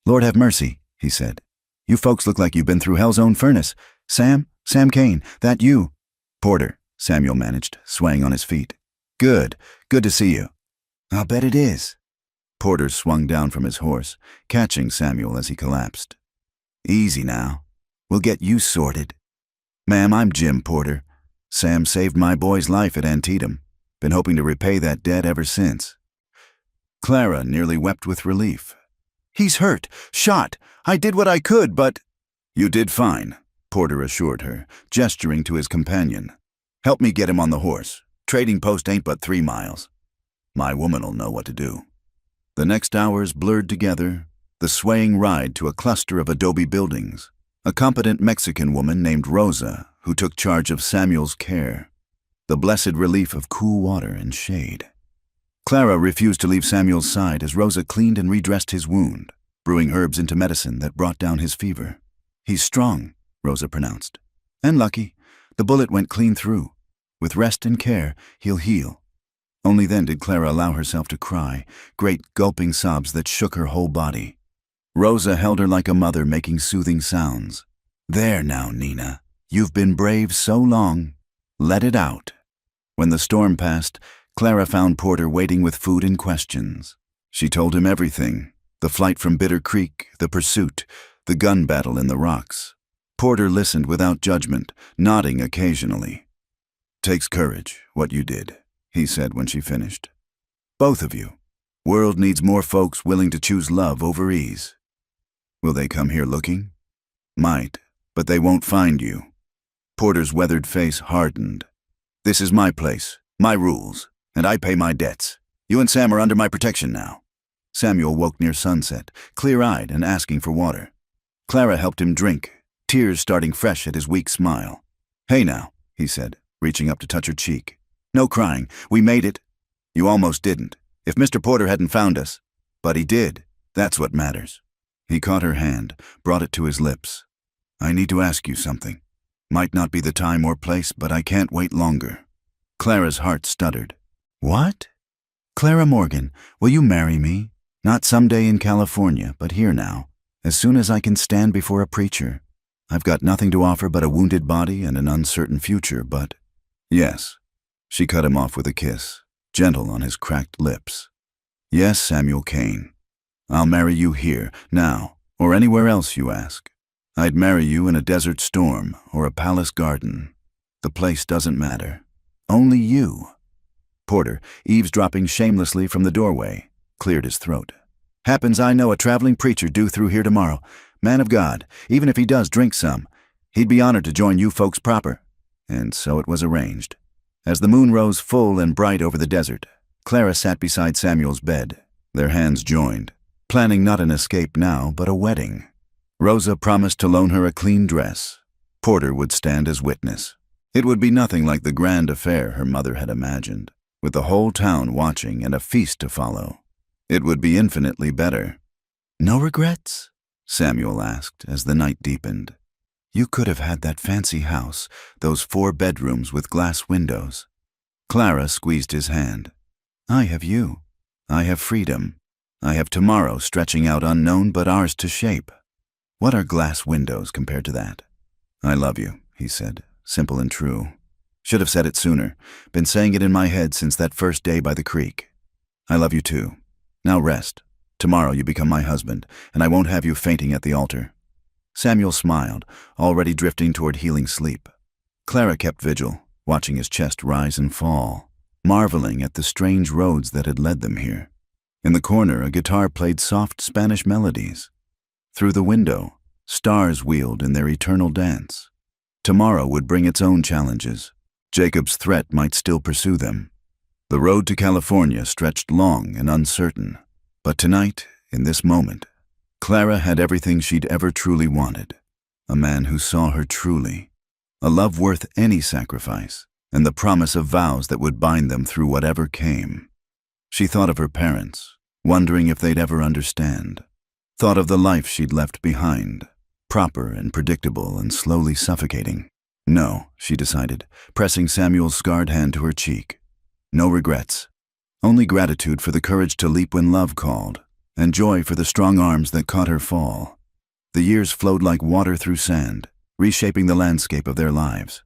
Lord have mercy, he said. You folks look like you've been through hell's own furnace. Sam Kane, that you? Porter, Samuel managed, swaying on his feet. Good to see you. I'll bet it is. Porter swung down from his horse, catching Samuel as he collapsed. Easy now. We'll get you sorted. Ma'am, I'm Jim Porter. Sam saved my boy's life at Antietam. Been hoping to repay that debt ever since. Clara nearly wept with relief. He's hurt, shot. I did what I could, but... You did fine, Porter assured her, gesturing to his companion. Help me get him on the horse. Trading post ain't but 3 miles. My woman'll know what to do. The next hours blurred together, the swaying ride to a cluster of adobe buildings, a competent Mexican woman named Rosa who took charge of Samuel's care, the blessed relief of cool water and shade. Clara refused to leave Samuel's side as Rosa cleaned and redressed his wound, brewing herbs into medicine that brought down his fever. He's strong, Rosa pronounced. And lucky. The bullet went clean through. With rest and care, he'll heal. Only then did Clara allow herself to cry, great gulping sobs that shook her whole body. Rosa held her like a mother, making soothing sounds. There now, Nina. You've been brave so long. Let it out. When the storm passed, Clara found Porter waiting with food and questions. She told him everything. The flight from Bitter Creek, the pursuit, the gun battle in the rocks. Porter listened without judgment, nodding occasionally. Takes courage, what you did, he said when she finished. Both of you. World needs more folks willing to choose love over ease. Will they come here looking? Might, but they won't find you. Porter's weathered face hardened. This is my place, my rules, and I pay my debts. You and Sam are under my protection now. Samuel woke near sunset, clear-eyed and asking for water. Clara helped him drink, tears starting fresh at his weak smile. Hey now, he said, reaching up to touch her cheek. No crying, we made it. You almost didn't, if Mr. Porter hadn't found us. But he did, that's what matters. He caught her hand, brought it to his lips. I need to ask you something. Might not be the time or place, but I can't wait longer. Clara's heart stuttered. What? Clara Morgan, will you marry me? Not someday in California, but here now. As soon as I can stand before a preacher. I've got nothing to offer but a wounded body and an uncertain future, but—" "Yes." She cut him off with a kiss, gentle on his cracked lips. "Yes, Samuel Kane. I'll marry you here, now, or anywhere else you ask. I'd marry you in a desert storm or a palace garden. The place doesn't matter. Only you." Porter, eavesdropping shamelessly from the doorway, cleared his throat. "Happens I know a traveling preacher due through here tomorrow. Man of God, even if he does drink some. He'd be honored to join you folks proper." And so it was arranged. As the moon rose full and bright over the desert, Clara sat beside Samuel's bed, their hands joined, planning not an escape now, but a wedding. Rosa promised to loan her a clean dress. Porter would stand as witness. It would be nothing like the grand affair her mother had imagined, with the whole town watching and a feast to follow. It would be infinitely better. "No regrets?" Samuel asked as the night deepened. "You could have had that fancy house, those 4 bedrooms with glass windows." Clara squeezed his hand. "I have you. I have freedom. I have tomorrow stretching out unknown but ours to shape. What are glass windows compared to that?" "I love you," he said, simple and true. "Should have said it sooner. Been saying it in my head since that first day by the creek. I love you too. Now rest. Tomorrow you become my husband, and I won't have you fainting at the altar." Samuel smiled, already drifting toward healing sleep. Clara kept vigil, watching his chest rise and fall, marveling at the strange roads that had led them here. In the corner, a guitar played soft Spanish melodies. Through the window, stars wheeled in their eternal dance. Tomorrow would bring its own challenges. Jacob's threat might still pursue them. The road to California stretched long and uncertain. But tonight, in this moment, Clara had everything she'd ever truly wanted. A man who saw her truly. A love worth any sacrifice, and the promise of vows that would bind them through whatever came. She thought of her parents, wondering if they'd ever understand. Thought of the life she'd left behind, proper and predictable and slowly suffocating. No, she decided, pressing Samuel's scarred hand to her cheek. No regrets. Only gratitude for the courage to leap when love called, and joy for the strong arms that caught her fall. The years flowed like water through sand, reshaping the landscape of their lives.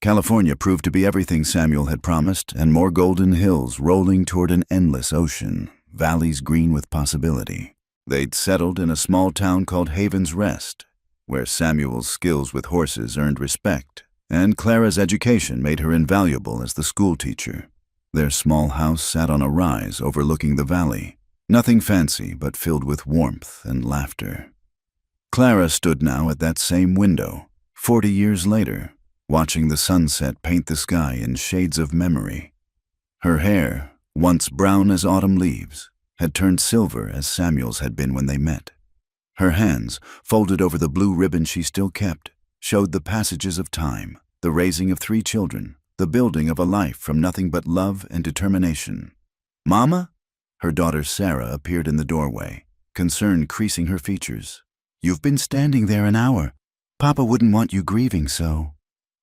California proved to be everything Samuel had promised, and more golden hills rolling toward an endless ocean, valleys green with possibility. They'd settled in a small town called Haven's Rest, where Samuel's skills with horses earned respect, and Clara's education made her invaluable as the schoolteacher. Their small house sat on a rise overlooking the valley, nothing fancy but filled with warmth and laughter. Clara stood now at that same window, 40 years later, watching the sunset paint the sky in shades of memory. Her hair, once brown as autumn leaves, had turned silver as Samuel's had been when they met. Her hands, folded over the blue ribbon she still kept, showed the passages of time, the raising of 3 children, the building of a life from nothing but love and determination. "Mama?" Her daughter Sarah appeared in the doorway, concern creasing her features. "You've been standing there an hour. Papa wouldn't want you grieving so."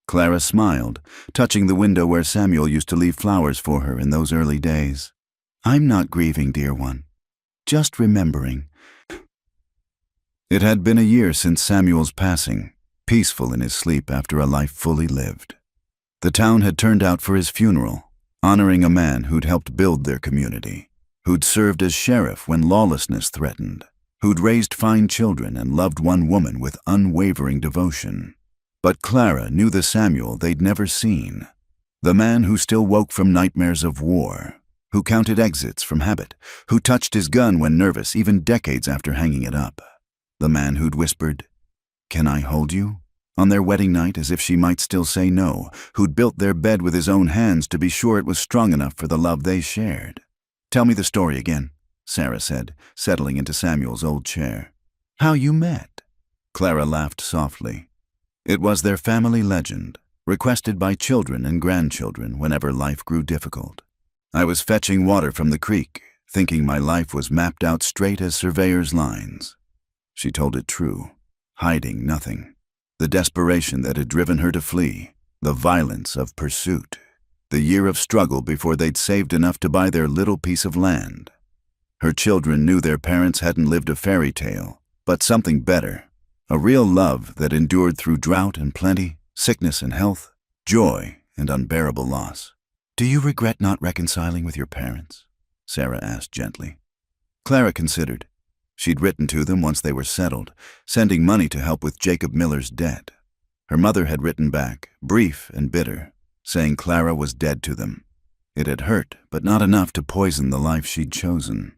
Clara smiled, touching the window where Samuel used to leave flowers for her in those early days. "I'm not grieving, dear one. Just remembering." It had been a year since Samuel's passing, peaceful in his sleep after a life fully lived. The town had turned out for his funeral, honoring a man who'd helped build their community, who'd served as sheriff when lawlessness threatened, who'd raised fine children and loved one woman with unwavering devotion. But Clara knew the Samuel they'd never seen, the man who still woke from nightmares of war, who counted exits from habit, who touched his gun when nervous even decades after hanging it up, the man who'd whispered, "Can I hold you?" on their wedding night as if she might still say no, who'd built their bed with his own hands to be sure it was strong enough for the love they shared. "Tell me the story again," Sarah said, settling into Samuel's old chair. "How you met?" Clara laughed softly. It was their family legend, requested by children and grandchildren whenever life grew difficult. "I was fetching water from the creek, thinking my life was mapped out straight as surveyor's lines." She told it true, hiding nothing. The desperation that had driven her to flee, the violence of pursuit, the year of struggle before they'd saved enough to buy their little piece of land. Her children knew their parents hadn't lived a fairy tale, but something better. A real love that endured through drought and plenty, sickness and health, joy and unbearable loss. "Do you regret not reconciling with your parents?" Sarah asked gently. Clara considered. She'd written to them once they were settled, sending money to help with Jacob Miller's debt. Her mother had written back, brief and bitter, saying Clara was dead to them. It had hurt, but not enough to poison the life she'd chosen.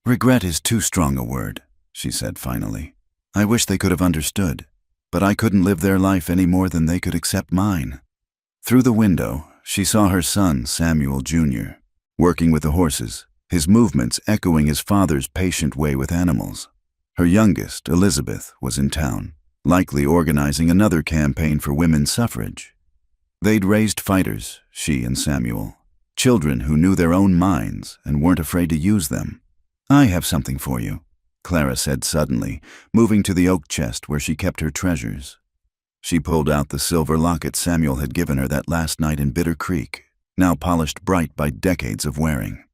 "Regret is too strong a word," she said finally. "I wish they could have understood, but I couldn't live their life any more than they could accept mine." Through the window, she saw her son, Samuel Jr., working with the horses, his movements echoing his father's patient way with animals. Her youngest, Elizabeth, was in town, likely organizing another campaign for women's suffrage. They'd raised fighters, she and Samuel, children who knew their own minds and weren't afraid to use them. "I have something for you," Clara said suddenly, moving to the oak chest where she kept her treasures. She pulled out the silver locket Samuel had given her that last night in Bitter Creek, now polished bright by decades of wearing.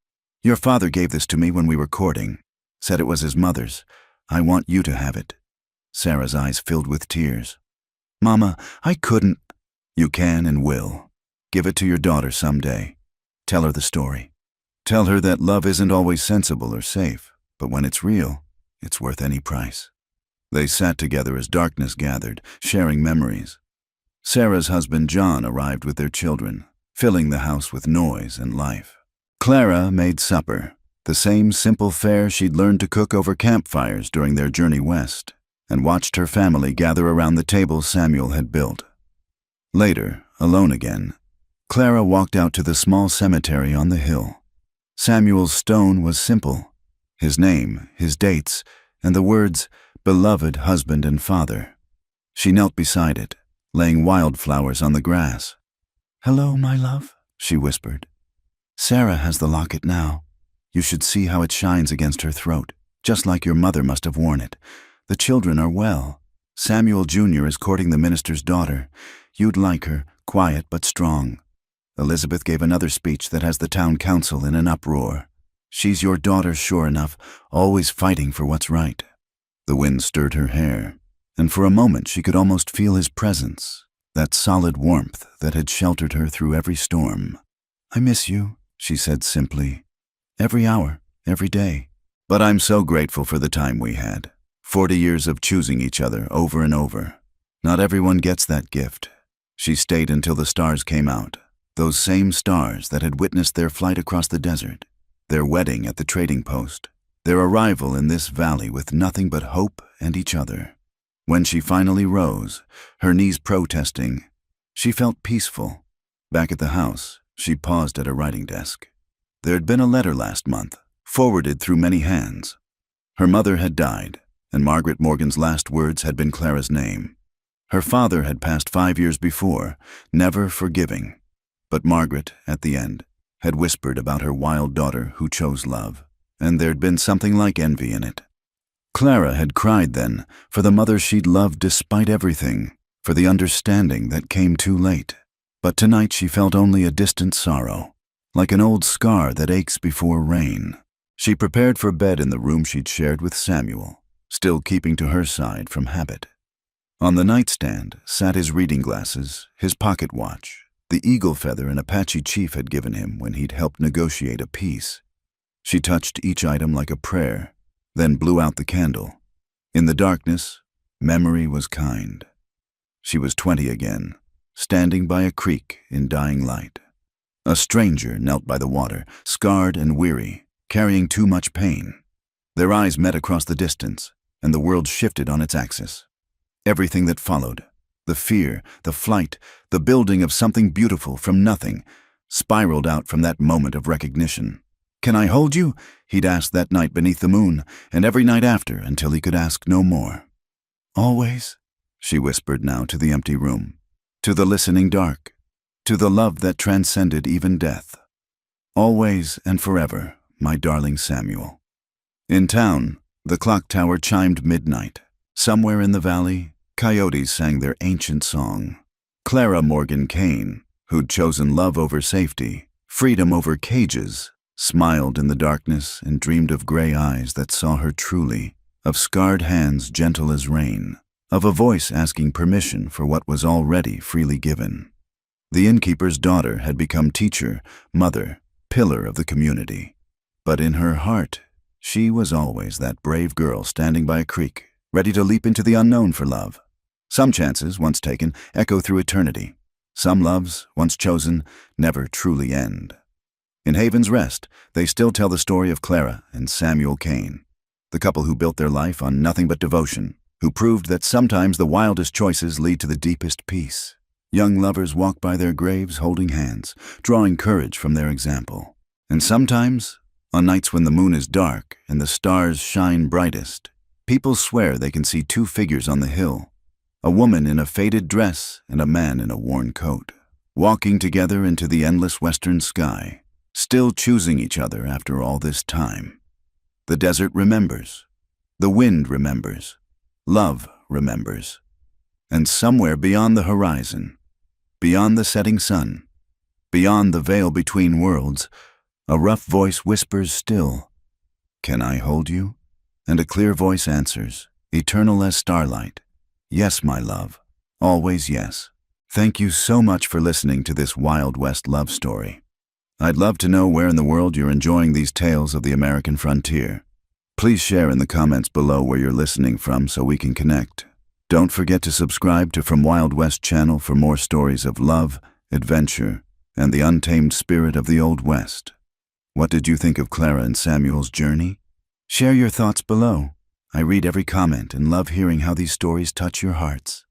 "Your father gave this to me when we were courting. Said it was his mother's. I want you to have it." Sarah's eyes filled with tears. "Mama, I couldn't." "You can and will. Give it to your daughter someday. Tell her the story. Tell her that love isn't always sensible or safe, but when it's real, it's worth any price." They sat together as darkness gathered, sharing memories. Sarah's husband John arrived with their children, filling the house with noise and life. Clara made supper, the same simple fare she'd learned to cook over campfires during their journey west, and watched her family gather around the table Samuel had built. Later, alone again, Clara walked out to the small cemetery on the hill. Samuel's stone was simple, his name, his dates, and the words, "Beloved husband and father." She knelt beside it, laying wildflowers on the grass. "Hello, my love," she whispered. "Sarah has the locket now. You should see how it shines against her throat, just like your mother must have worn it. The children are well. Samuel Jr. is courting the minister's daughter. You'd like her, quiet but strong. Elizabeth gave another speech that has the town council in an uproar. She's your daughter sure enough, always fighting for what's right." The wind stirred her hair, and for a moment she could almost feel his presence, that solid warmth that had sheltered her through every storm. "I miss you," she said simply. "Every hour, every day. But I'm so grateful for the time we had. 40 years of choosing each other over and over. Not everyone gets that gift." She stayed until the stars came out, those same stars that had witnessed their flight across the desert, their wedding at the trading post, their arrival in this valley with nothing but hope and each other. When she finally rose, her knees protesting, she felt peaceful. Back at the house, she paused at her writing desk. There had been a letter last month, forwarded through many hands. Her mother had died, and Margaret Morgan's last words had been Clara's name. Her father had passed 5 years before, never forgiving. But Margaret, at the end, had whispered about her wild daughter who chose love, and there'd been something like envy in it. Clara had cried then, for the mother she'd loved despite everything, for the understanding that came too late. But tonight she felt only a distant sorrow, like an old scar that aches before rain. She prepared for bed in the room she'd shared with Samuel, still keeping to her side from habit. On the nightstand sat his reading glasses, his pocket watch, the eagle feather an Apache chief had given him when he'd helped negotiate a peace. She touched each item like a prayer, then blew out the candle. In the darkness, memory was kind. She was 20 again, standing by a creek in dying light. A stranger knelt by the water, scarred and weary, carrying too much pain. Their eyes met across the distance, and the world shifted on its axis. Everything that followed, the fear, the flight, the building of something beautiful from nothing, spiraled out from that moment of recognition. "Can I hold you?" he'd asked that night beneath the moon, and every night after until he could ask no more. "Always," she whispered now to the empty room, to the listening dark, to the love that transcended even death. "Always and forever, my darling Samuel." In town, the clock tower chimed midnight. Somewhere in the valley, coyotes sang their ancient song. Clara Morgan Kane, who'd chosen love over safety, freedom over cages, smiled in the darkness and dreamed of gray eyes that saw her truly, of scarred hands gentle as rain, of a voice asking permission for what was already freely given. The innkeeper's daughter had become teacher, mother, pillar of the community. But in her heart, she was always that brave girl standing by a creek, ready to leap into the unknown for love. Some chances, once taken, echo through eternity. Some loves, once chosen, never truly end. In Haven's Rest, they still tell the story of Clara and Samuel Kane, the couple who built their life on nothing but devotion, who proved that sometimes the wildest choices lead to the deepest peace. Young lovers walk by their graves holding hands, drawing courage from their example. And sometimes, on nights when the moon is dark and the stars shine brightest, people swear they can see two figures on the hill, a woman in a faded dress and a man in a worn coat, walking together into the endless western sky, still choosing each other after all this time. The desert remembers. The wind remembers. Love remembers. And somewhere beyond the horizon, beyond the setting sun, beyond the veil between worlds, a rough voice whispers still, "Can I hold you?" And a clear voice answers, eternal as starlight, "Yes, my love, always yes." Thank you so much for listening to this Wild West love story. I'd love to know where in the world you're enjoying these tales of the American frontier. Please share in the comments below where you're listening from so we can connect. Don't forget to subscribe to From Wild West channel for more stories of love, adventure, and the untamed spirit of the Old West. What did you think of Clara and Samuel's journey? Share your thoughts below. I read every comment and love hearing how these stories touch your hearts.